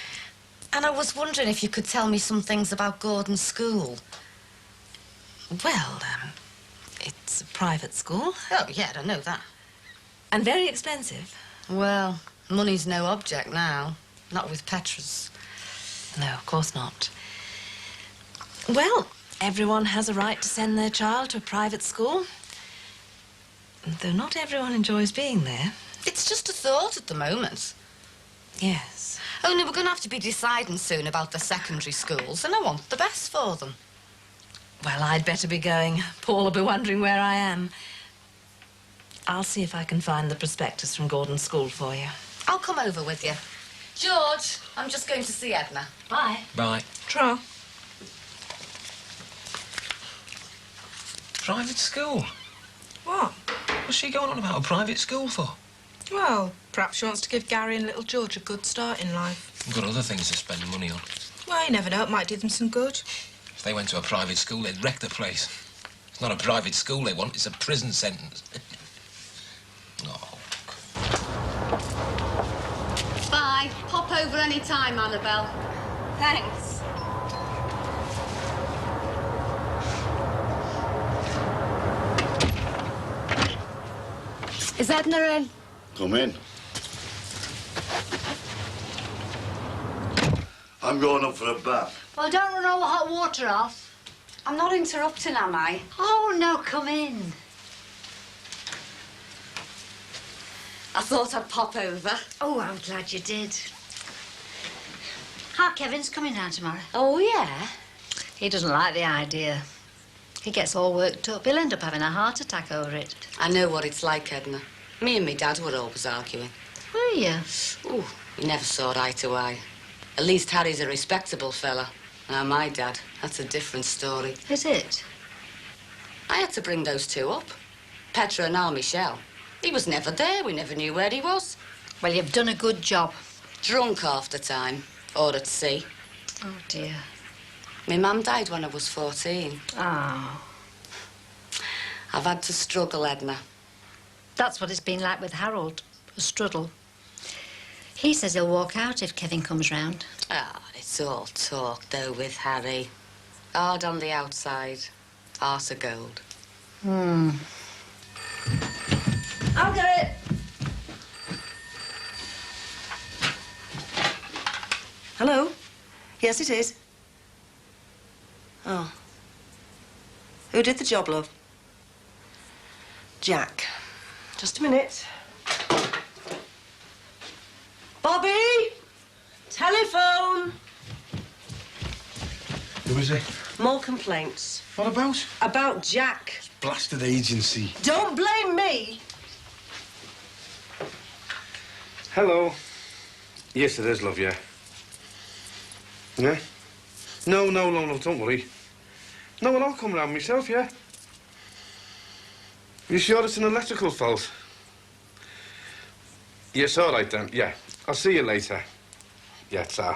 And I was wondering if you could tell me some things about Gordon's school. Well, it's a private school. Oh, yeah, I know that. And very expensive. Well, money's no object now. Not with Petra's. No, of course not. Well, everyone has a right to send their child to a private school. Though not everyone enjoys being there. It's just a thought at the moment. Yes. Only we're going to have to be deciding soon about the secondary schools, and I want the best for them. Well, I'd better be going. Paul will be wondering where I am. I'll see if I can find the prospectus from Gordon's school for you. I'll come over with you. George, I'm just going to see Edna. Bye. Bye. Tra. Private school? What? What's she going on about a private school for? Well, perhaps she wants to give Gary and little George a good start in life. We've got other things to spend money on. Well, you never know. It might do them some good. If they went to a private school, they'd wreck the place. It's not a private school they want, it's a prison sentence. Oh. Bye. Pop over any time, Annabelle. Thanks. Is Edna in? Come in. I'm going up for a bath. Well, don't run all the hot water off. I'm not interrupting, am I? Oh, no, come in. I thought I'd pop over. Oh, I'm glad you did. Our Kevin's coming down tomorrow. Oh, yeah? He doesn't like the idea. He gets all worked up. He'll end up having a heart attack over it. I know what it's like, Edna. Me and me dad were always arguing. Were you? Ooh, we never saw eye to eye. At least Harry's a respectable fella. Now, my dad, that's a different story. Is it? I had to bring those two up. Petra and now Michelle. He was never there. We never knew where he was. Well, you've done a good job. Drunk half the time. Or at sea. Oh, dear. My mum died when I was 14. Oh. I've had to struggle, Edna. That's what it's been like with Harold, a struggle. He says he'll walk out if Kevin comes round. Ah, it's all talk, though, with Harry. Hard on the outside, heart of gold. I'll get it. Hello? Yes, it is. Oh. Who did the job, love? Jack. Just a minute. Bobby! Telephone! Who is it? More complaints. What about? About Jack. Blasted agency. Don't blame me. Hello. Yes, it is, love, yeah. Yeah? No, don't worry. No, well, I'll come round myself, yeah? You sure it's an electrical fault? Yes, all right, then. Yeah. I'll see you later. Yes, sir.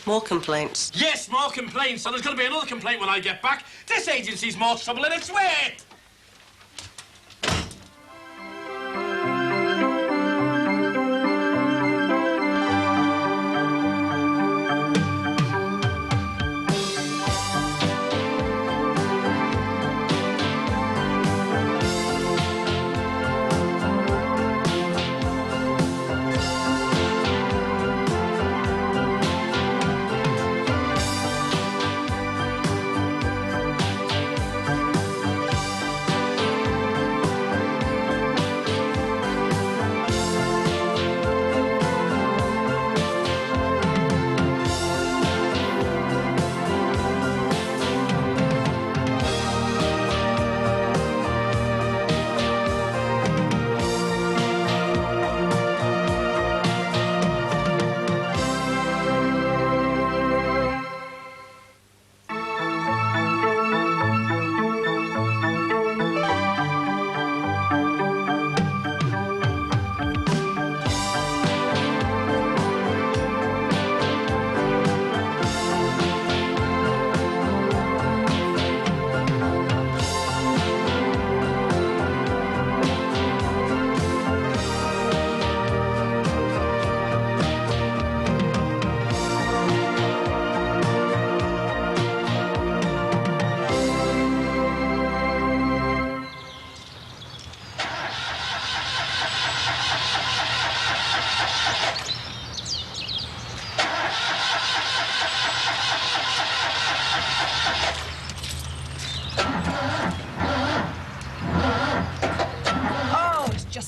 More complaints. Yes, more complaints. So there's going to be another complaint when I get back. This agency's more trouble than its weight.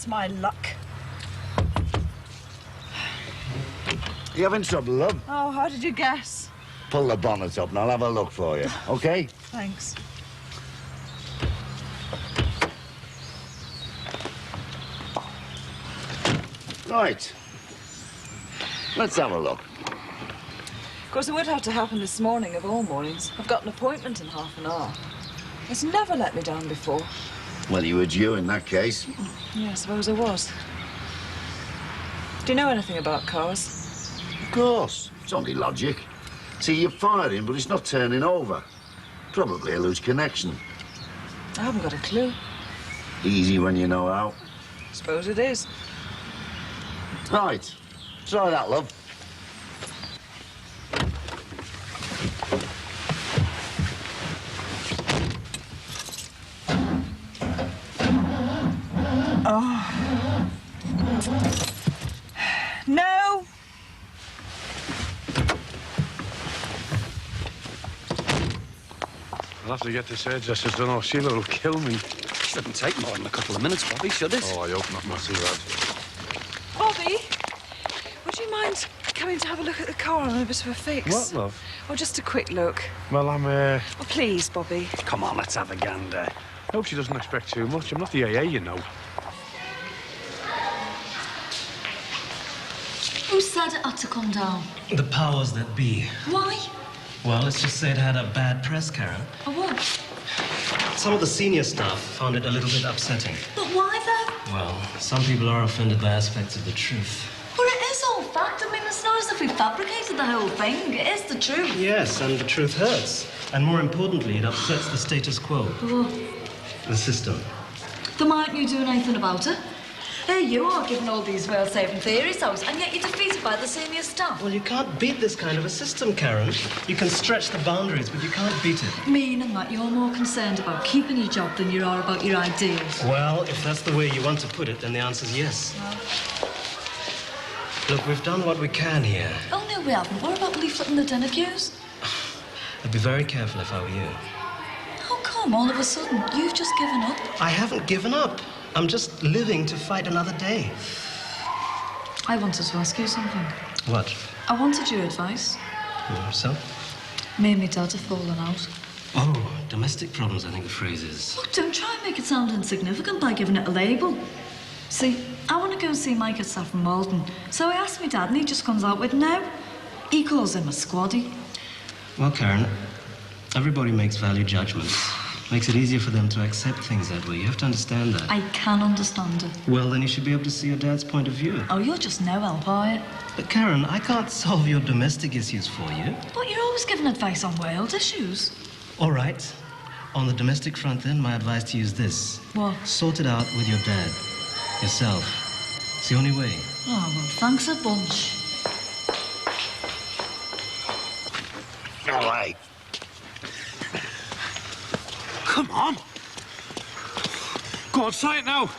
My luck. You having trouble, love? Oh, how did you guess? Pull the bonnet up and I'll have a look for you, OK? Thanks. Right. Let's have a look. Of course, it would have to happen this morning of all mornings. I've got an appointment in half an hour. It's never let me down before. Well, you were due in that case. Yeah, I suppose I was. Do you know anything about cars? Of course. It's only logic. See, you're firing, but it's not turning over. Probably a loose connection. I haven't got a clue. Easy when you know how. Suppose it is. Right. Try that, love. Oh. No. I'll have to get this hairdresser's done or Sheila will kill me. Shouldn't take more than a couple of minutes, Bobby, should it? Oh, I hope not, Massey, lad. Bobby, would you mind coming to have a look at the car on a bit of a fix? What, love? Or just a quick look? Well, I'm, Oh, please, Bobby. Come on, let's have a gander. I hope she doesn't expect too much. I'm not the AA, you know. Who said it had to come down? The powers that be. Why? Well, let's just say it had a bad press, Karen. A what? Some of the senior staff found it a little bit upsetting. But why then? Well, some people are offended by aspects of the truth. But it is all fact. I mean, it's not as if we fabricated the whole thing. It is the truth. Yes, and the truth hurts. And more importantly, it upsets the status quo. What? The system. Then why aren't you doing anything about it? Here you are giving all these world-saving theories out, and yet you're defeated by the senior staff. Well, you can't beat this kind of a system, Karen. You can stretch the boundaries, but you can't beat it. Meaning that you're more concerned about keeping your job than you are about your ideals. Well, if that's the way you want to put it, then the answer's yes. Look, we've done what we can here. Oh, no, we haven't. What about leafleting the dinner queues? I'd be very careful if I were you. How come, all of a sudden, you've just given up? I haven't given up. I'm just living to fight another day. I wanted to ask you something. What? I wanted your advice. So? Me and my dad have fallen out. Oh, domestic problems, I think the phrase is. Look, don't try and make it sound insignificant by giving it a label. See, I want to go and see Mike at Saffron Walden. So I asked my dad and he just comes out with no. He calls him a squaddy. Well, Karen, everybody makes value judgments. Makes it easier for them to accept things that way. You have to understand that. I can understand it. Well, then you should be able to see your dad's point of view. Oh, you're just no help, are you? But Karen, I can't solve your domestic issues for you. But you're always giving advice on world issues. All right. On the domestic front, then, my advice to you is this. What? Sort it out with your dad. Yourself. It's the only way. Oh, well, thanks a bunch. All right. Come on. Go on, try it now.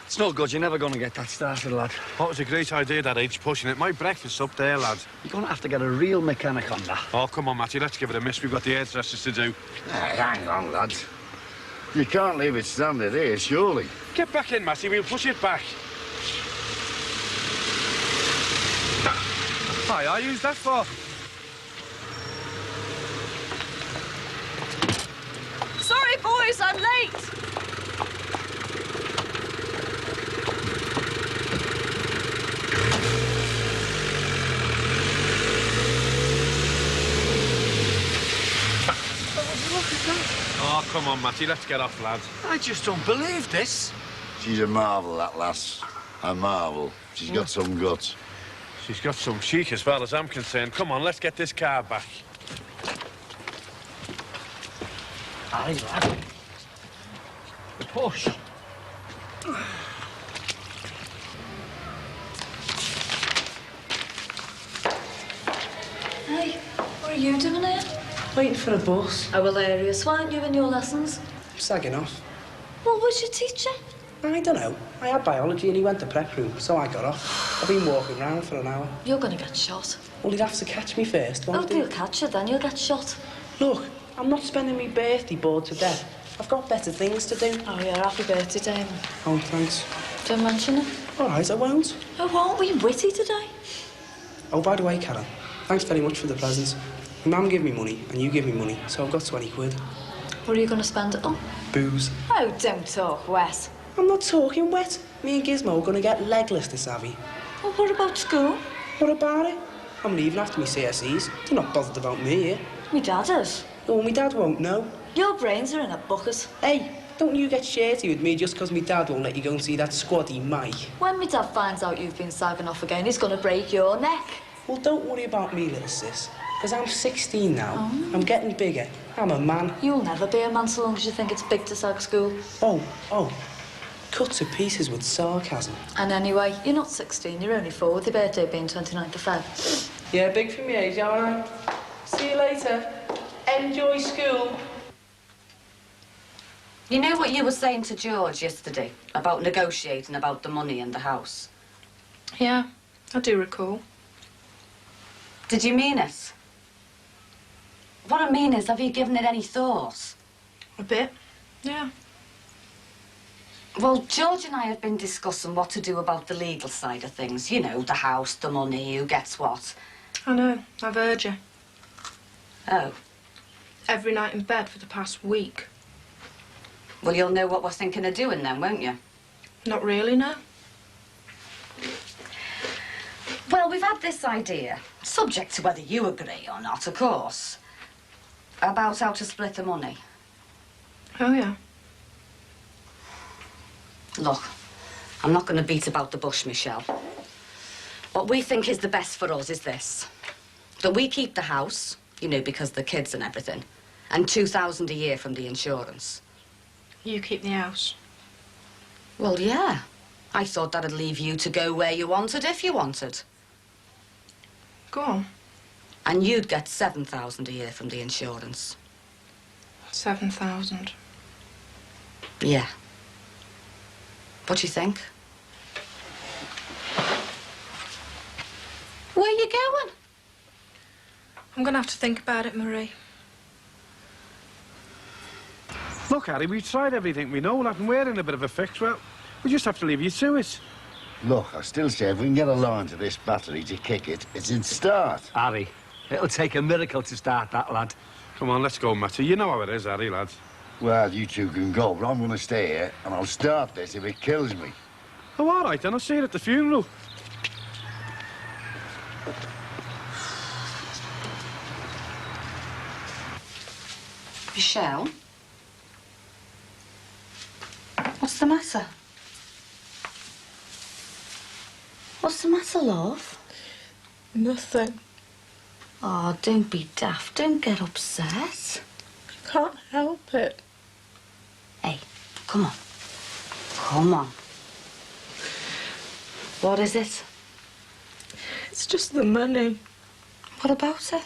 It's no good. You're never going to get that started, lad. That was a great idea, that age pushing it. My breakfast's up there, lad. You're going to have to get a real mechanic on that. Oh, come on, Matty. Let's give it a miss. We've got the hairdressers to do. Hey, hang on, lads. You can't leave it standing here, surely. Get back in, Matty. We'll push it back. Hi, I used that for. Sorry, boys, I'm late. Oh, come on, Matty. Let's get off, lad. I just don't believe this. She's a marvel, that lass. A marvel. She's got some guts. She's got some cheek as far as I'm concerned. Come on, let's get this car back. Aye, lad. The push. Hey, what are you doing here? Waiting for a bus. Oh, hilarious. Why aren't you in your lessons? Sagging off. What was your teacher? I don't know. I had biology and he went to prep room, so I got off. I've been walking around for an hour. You're going to get shot. Well, he'd have to catch me first, won't he? He'll catch you, then you'll get shot. Look, I'm not spending my birthday bored to death. I've got better things to do. Oh, yeah, happy birthday, Damon. Oh, thanks. Don't mention it. All right, I won't. Oh, aren't we witty today? Oh, by the way, Karen, thanks very much for the presents. My mum gave me money and you give me money, so I've got 20 quid. What are you going to spend it on? Booze. Oh, don't talk wet. I'm not talking wet. Me and Gizmo are going to get legless this Abby. Well, what about school? What about it? I'm leaving after my CSEs. They're not bothered about me here. Me dad is. Oh, my dad won't know. Your brains are in a bucket. Hey, don't you get shirty with me just because my dad won't let you go and see that squaddy Mike. When my dad finds out you've been sagging off again, he's going to break your neck. Well, don't worry about me, little sis. Because I'm 16 now. I'm getting bigger. I'm a man. You'll never be a man so long as you think it's big to sag school. Oh. Cut to pieces with sarcasm. And anyway, you're not 16, you're only 4, with your birthday being 29th of Feb. Yeah, big for me age, aren't I? See you later. Enjoy school. You know what you were saying to George yesterday about negotiating about the money and the house? Yeah, I do recall. Did you mean it? What I mean is, have you given it any thought? A bit, yeah. Well, George and I have been discussing what to do about the legal side of things. You know, the house, the money, who gets what. I know, I've heard you. Oh. Every night in bed for the past week. Well, you'll know what we're thinking of doing then, won't you? Not really, no. Well, we've had this idea, subject to whether you agree or not, of course, about how to split the money. Oh, yeah. Look, I'm not going to beat about the bush, Michelle. What we think is the best for us is this. That we keep the house, you know, because the kids and everything, and $2,000 a year from the insurance. You keep the house? Well, yeah. I thought that'd leave you to go where you wanted if you wanted. Go on. And you'd get $7,000 a year from the insurance. 7,000. Yeah. What do you think? Where are you going? I'm going to have to think about it, Marie. Look, Harry, we've tried everything we know, like, and we're in a bit of a fix. Well, we just have to leave you to it. Look, I still say if we can get a line to this battery to kick it, it's in start. Harry, it'll take a miracle to start that, lad. Come on, let's go, Matty. You know how it is, Harry, lad. Well, you two can go, but I'm going to stay here, and I'll start this if it kills me. Oh, all right, then. I'll see you at the funeral. Michelle? What's the matter? What's the matter, love? Nothing. Oh, don't be daft. Don't get upset. I can't help it. Hey, come on. Come on. What is it? It's just the money. What about it?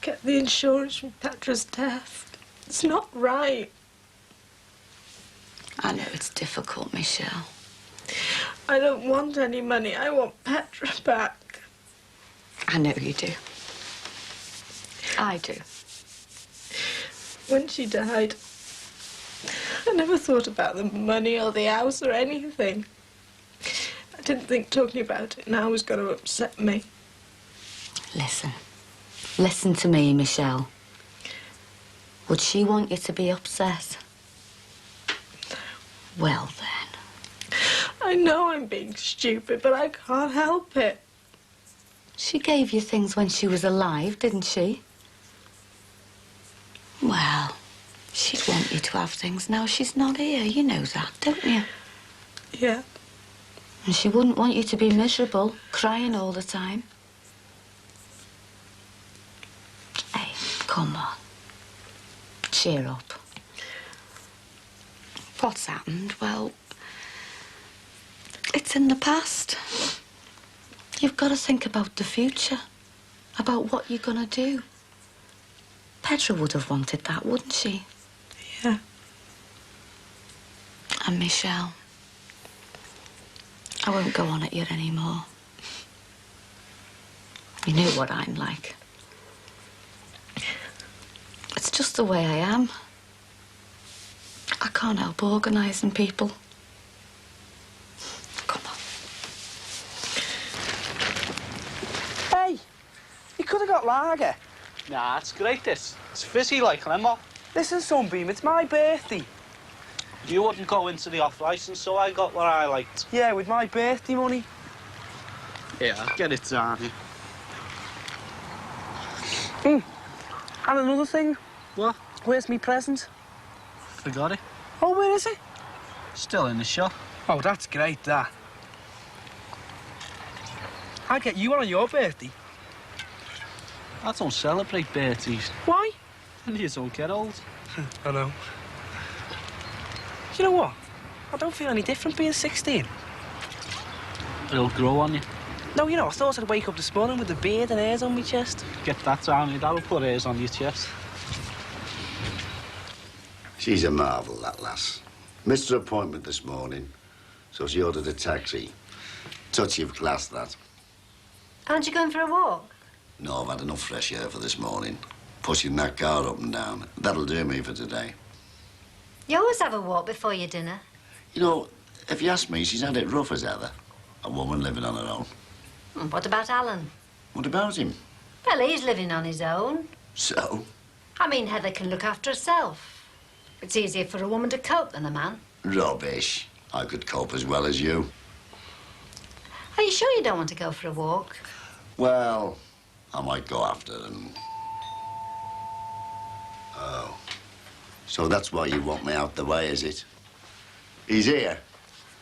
Get the insurance from Petra's death. It's not right. I know it's difficult, Michelle. I don't want any money. I want Petra back. I know you do. I do. When she died, I never thought about the money or the house or anything. I didn't think talking about it now was going to upset me. Listen. Listen to me, Michelle. Would she want you to be upset? Well, then. I know I'm being stupid, but I can't help it. She gave you things when she was alive, didn't she? Well, she'd want you to have things now she's not here. You know that, don't you? Yeah. And she wouldn't want you to be miserable, crying all the time. Hey, come on. Cheer up. What's happened? Well, it's in the past. You've got to think about the future, about what you're going to do. Petra would have wanted that, wouldn't she? Yeah. And Michelle, I won't go on at you anymore. You know what I'm like. It's just the way I am. I can't help organising people. Come on. Hey, you could have got lager. Nah, it's great, this. It's fizzy like lemon. Listen, Sunbeam, it's my birthday. You wouldn't go into the off-licence, so I got what I liked. Yeah, with my birthday money. Yeah, get it down here. And another thing. What? Where's me present? Forgot it. Oh, where is it? Still in the shop. Oh, that's great, that. I'll get you one on your birthday. I don't celebrate birthdays. Why? And you don't get old. I know. You know what? I don't feel any different being 16. It'll grow on you. No, you know, I thought I'd wake up this morning with a beard and hairs on my chest. Get that down here, that'll put hairs on your chest. She's a marvel, that lass. Missed her appointment this morning, so she ordered a taxi. Touchy of class, that. Aren't you going for a walk? No, I've had enough fresh air for this morning. Pushing that car up and down. That'll do me for today. You always have a walk before your dinner. You know, if you ask me, she's had it rough as ever. A woman living on her own. And what about Alan? What about him? Well, he's living on his own. So? I mean, Heather can look after herself. It's easier for a woman to cope than a man. Rubbish. I could cope as well as you. Are you sure you don't want to go for a walk? Well, I might go after them. Oh. So that's why you want me out the way, is it? He's here.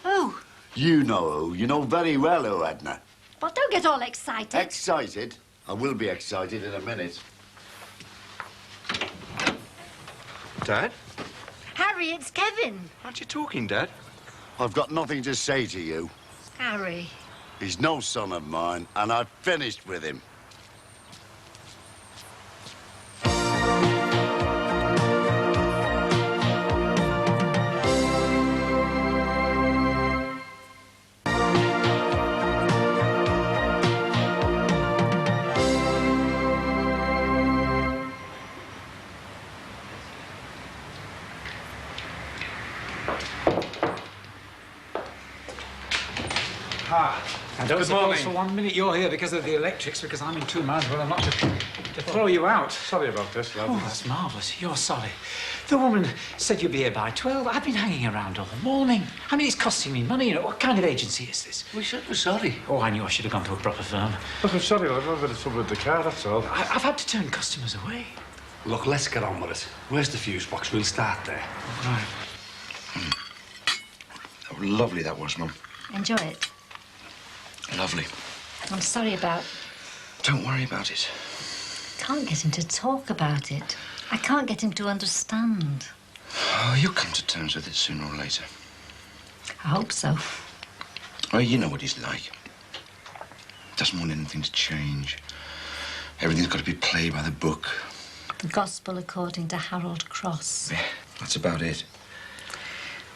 Who? You know who. You know very well who, Edna. Well, don't get all excited. Excited? I will be excited in a minute. Dad? Harry, it's Kevin. Aren't you talking, Dad? I've got nothing to say to you. Harry. He's no son of mine, and I've finished with him. I don't suppose for 1 minute you're here because of the electrics, because I'm in 2 minds, but I'm not to throw you out. Sorry about this, lad. Oh, that's marvellous. You're sorry. The woman said you'd be here by 12. I've been hanging around all morning. I mean, it's costing me money, you know. What kind of agency is this? We're sorry. Oh, I knew I should have gone to a proper firm. Look, I'm sorry, lad. I've had a bit of trouble with the car, that's all. I've had to turn customers away. Look, let's get on with it. Where's the fuse box? We'll start there. Right. Oh, lovely that was, Mum. Enjoy it. Lovely. I'm sorry about... Don't worry about it. Can't get him to talk about it. I can't get him to understand. Oh, you'll come to terms with it sooner or later. I hope so. Oh, you know what he's like. Doesn't want anything to change. Everything's got to be played by the book. The gospel according to Harold Cross. Yeah, that's about it.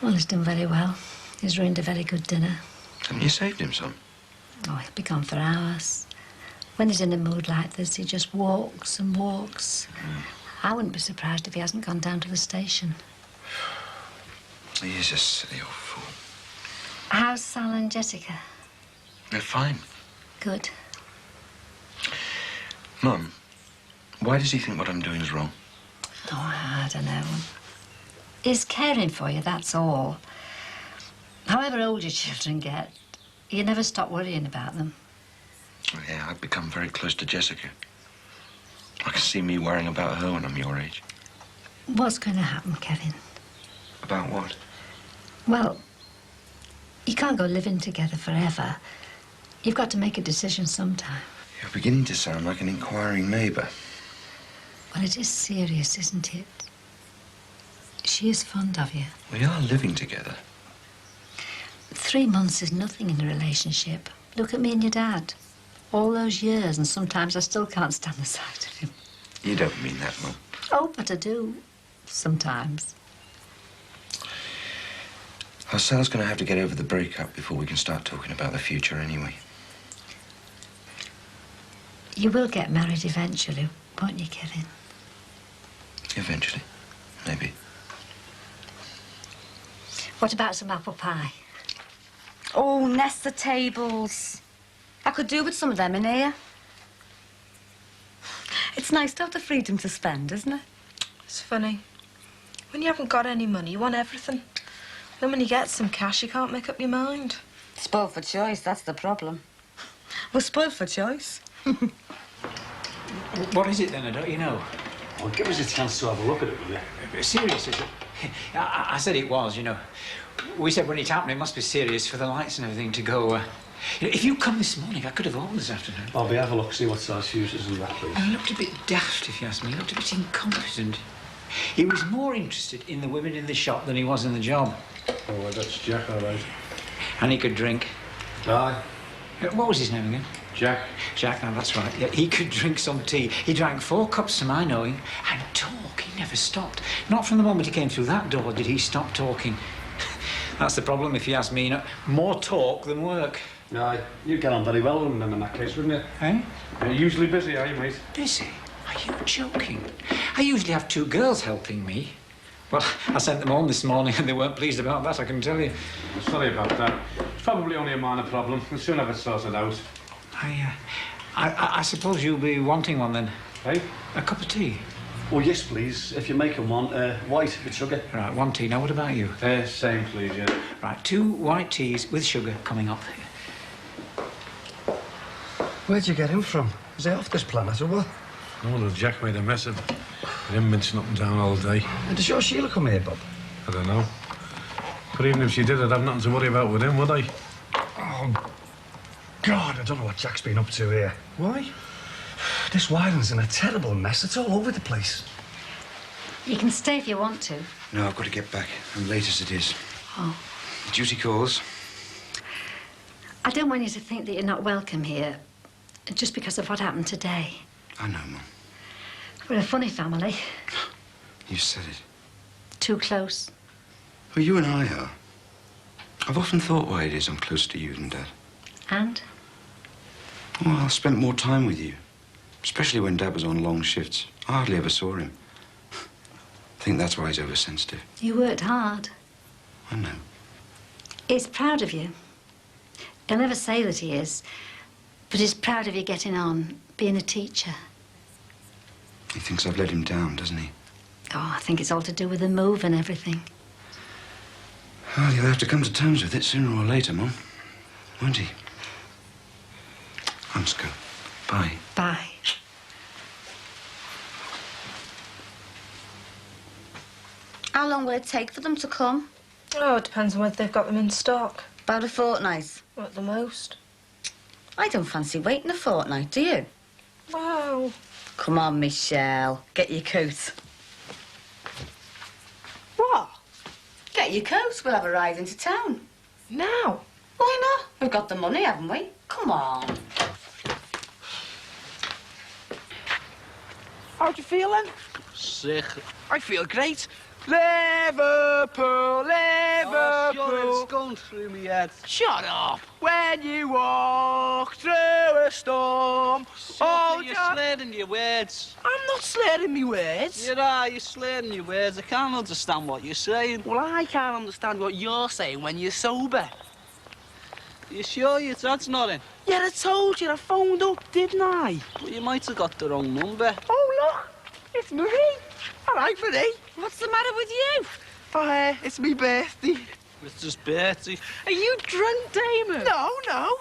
Well, he's done very well. He's ruined a very good dinner. Haven't you saved him some? Oh, he'll be gone for hours. When he's in a mood like this, he just walks and walks. I wouldn't be surprised if he hasn't gone down to the station. He is a silly old fool. How's Sal and Jessica? They're fine. Good. Mum, why does he think what I'm doing is wrong? Oh, I don't know. He's caring for you, that's all. However old your children get, you never stop worrying about them. Well, yeah, I've become very close to Jessica. I can see me worrying about her when I'm your age. What's going to happen, Kevin? About what? Well, you can't go living together forever. You've got to make a decision sometime. You're beginning to sound like an inquiring neighbour. Well, it is serious, isn't it? She is fond of you. We are living together. 3 months is nothing in a relationship. Look at me and your dad. All those years, and sometimes I still can't stand the sight of him. You don't mean that, Mum. Oh, but I do. Sometimes. Sal's going to have to get over the breakup before we can start talking about the future anyway. You will get married eventually, won't you, Kevin? Eventually. Maybe. What about some apple pie? Oh, Nesta tables. I could do with some of them in here. It's nice to have the freedom to spend, isn't it? It's funny. When you haven't got any money, you want everything. Then when you get some cash, you can't make up your mind. Spoiled for choice, that's the problem. We're spoiled for choice. What is it then? I don't you know? Well, give us a chance to have a look at it, will you? Serious, is it? I said it was, you know. We said when it happened, it must be serious for the lights and everything to go. If you come this morning, I could have opened this afternoon. I'll have a look, see what size fuses and that, please. He looked a bit daft, if you ask me. He looked a bit incompetent. He was more interested in the women in the shop than he was in the job. Oh, well, that's Jack, all right. And he could drink. Aye. What was his name again? Jack. Jack, now that's right. Yeah, he could drink some tea. He drank 4 cups to my knowing and talk. He never stopped. Not from the moment he came through that door did he stop talking. That's the problem, if you ask me. You know, more talk than work. Aye, you'd get on very well with him in that case, wouldn't you? Eh? You're usually busy, are you, mate? Busy? Are you joking? I usually have 2 girls helping me. Well, I sent them home this morning and they weren't pleased about that, I can tell you. I'm sorry about that. It's probably only a minor problem. We'll soon have it sorted out. I suppose you'll be wanting one then? Hey? A cup of tea? Oh, yes, please. If you make them one, white with sugar. Right, 1 tea. Now, what about you? Same, please, yeah. Right, 2 white teas with sugar coming up. Where'd you get him from? Is he off this planet or what? No wonder Jack made a mess of it. He didn't mention up and down all day. And does your Sheila come here, Bob? I don't know. But even if she did, I'd have nothing to worry about with him, would I? Oh, God, I don't know what Jack's been up to here. Why? This Wyland's in a terrible mess. It's all over the place. You can stay if you want to. No, I've got to get back. I'm late as it is. Oh. Duty calls. I don't want you to think that you're not welcome here, just because of what happened today. I know, Mum. We're a funny family. You said it. Too close. Well, you and I are. I've often thought why it is I'm close to you than Dad. And? Well, I spent more time with you. Especially when Dad was on long shifts. I hardly ever saw him. I think that's why he's oversensitive. You worked hard. I know. He's proud of you. He'll never say that he is, but he's proud of you getting on, being a teacher. He thinks I've let him down, doesn't he? Oh, I think it's all to do with the move and everything. Well, he'll have to come to terms with it sooner or later, Mum. Won't he? I must go. Bye. Bye. How long will it take for them to come? Oh, it depends on whether they've got them in stock. About a fortnight. At the most. I don't fancy waiting a fortnight, do you? Wow. Come on, Michelle. Get your coat. What? Get your coat. We'll have a ride into town. Now? Why not? We've got the money, haven't we? Come on. How do you feel then? Sick. I feel great. Liverpool, Liverpool. Oh, sure, it's going through me head. Shut up. When you walk through a storm. Oh, you're slurring your words. I'm not slurring my words. You're slurring your words. I can't understand what you're saying. Well, I can't understand what you're saying when you're sober. You sure your dad's not in? Yeah, I told you. I phoned up, didn't I? Well, you might have got the wrong number. Oh, look. It's Marie. All right, Marie. What's the matter with you? Oh, it's me birthday. It's just Bertie. Are you drunk, Damon? No.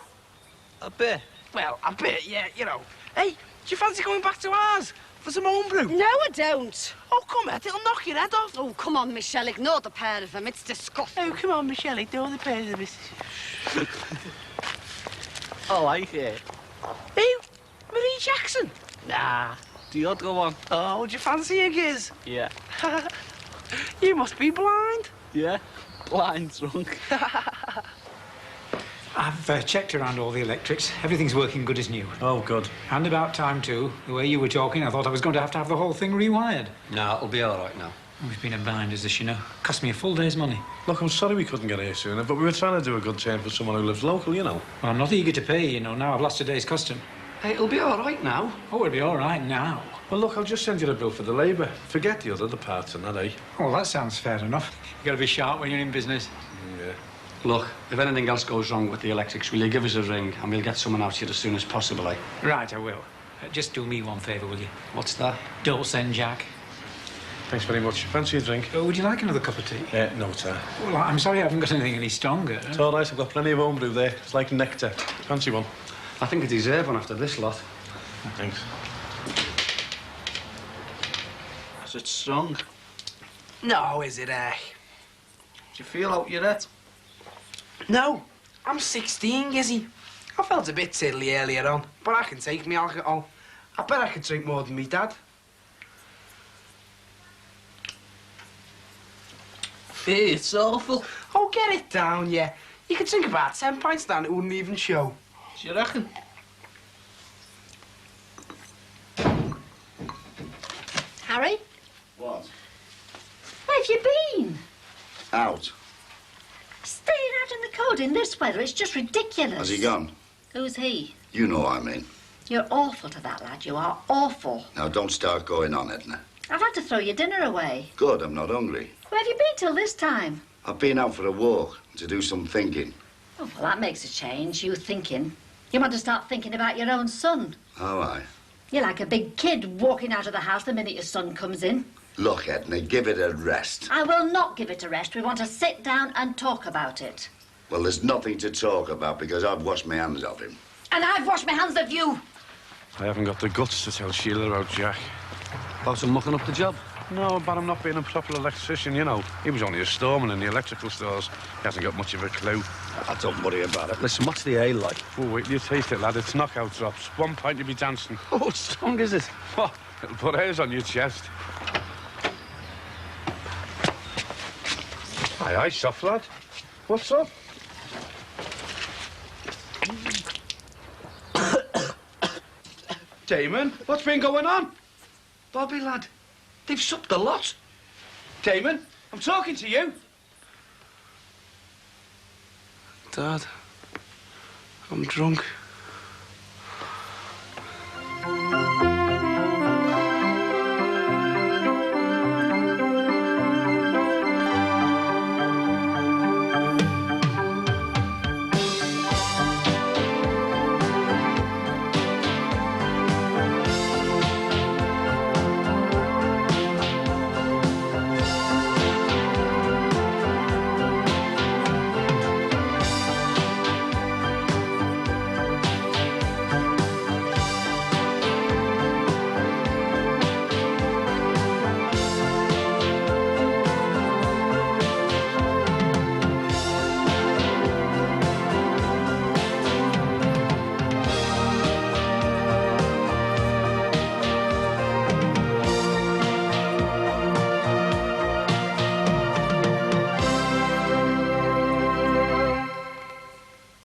A bit. Well, a bit, yeah, you know. Hey, do you fancy going back to ours for some homebrew? No, I don't. Oh, come on, it'll knock your head off. Oh, come on, Michelle. Ignore the pair of them. It's disgusting. Oh, come on, Michelle. Ignore the pair of this. I like it. Who? Marie Jackson? Nah, the other one. Oh, do you fancy a giz? Yeah. You must be blind. Yeah, blind drunk. I've checked around all the electrics. Everything's working good as new. Oh, good. And about time, too. The way you were talking, I thought I was going to have the whole thing rewired. No, it'll be all right now. We've been in binders, as you know. Cost me a full day's money. Look, I'm sorry we couldn't get here sooner, but we were trying to do a good turn for someone who lives local, you know. Well, I'm not eager to pay, you know. Now I've lost a day's custom. Hey, it'll be all right now. Oh, it'll be all right now. Well, look, I'll just send you the bill for the labour. Forget the parts and that, eh? Oh, that sounds fair enough. You've got to be sharp when you're in business. Yeah. Look, if anything else goes wrong with the electrics, will you give us a ring and we'll get someone out here as soon as possible, eh? Right, I will. Just do me one favour, will you? What's that? Don't send Jack. Thanks very much. Fancy a drink? Would you like another cup of tea? No, sir. Well, I'm sorry I haven't got anything any stronger. It's all right. I've got plenty of homebrew there. It's like nectar. Fancy one? I think I deserve one after this lot. Thanks. Is it strong? No, is it, eh? Do you feel out your head? No, I'm 16, Gizzy. I felt a bit tiddly earlier on, but I can take me alcohol. I bet I could drink more than me dad. It's awful. Oh, get it down, yeah. You could drink about 10 pints down, it wouldn't even show. Do you reckon? Harry, What? where have you been? Out. Staying out in the cold in this weather, it's just ridiculous. Has he gone? Who's he? You know what I mean. You're awful to that lad, you are awful. Now, don't start going on, Edna. I've had to throw your dinner away. Good, I'm not hungry. Where have you been till this time? I've been out for a walk to do some thinking. Oh, well, that makes a change, you thinking. You want to start thinking about your own son. Oh, aye. You're like a big kid walking out of the house the minute your son comes in. Look, Edna, give it a rest. I will not give it a rest. We want to sit down and talk about it. Well, there's nothing to talk about because I've washed my hands of him. And I've washed my hands of you. I haven't got the guts to tell Sheila about Jack. About him mucking up the job? No, about him not being a proper electrician, you know. He was only a storeman in the electrical stores. He hasn't got much of a clue. Don't worry about it. Listen, what's the ale like? Oh, wait till you taste it, lad. It's knockout drops. 1 pint, you'll be dancing. Oh, what strong is it? Oh, it'll put hairs on your chest. Aye, aye, soft lad. What's up? Damon, what's been going on? Bobby, lad, they've supped a lot. Damon, I'm talking to you. Dad, I'm drunk.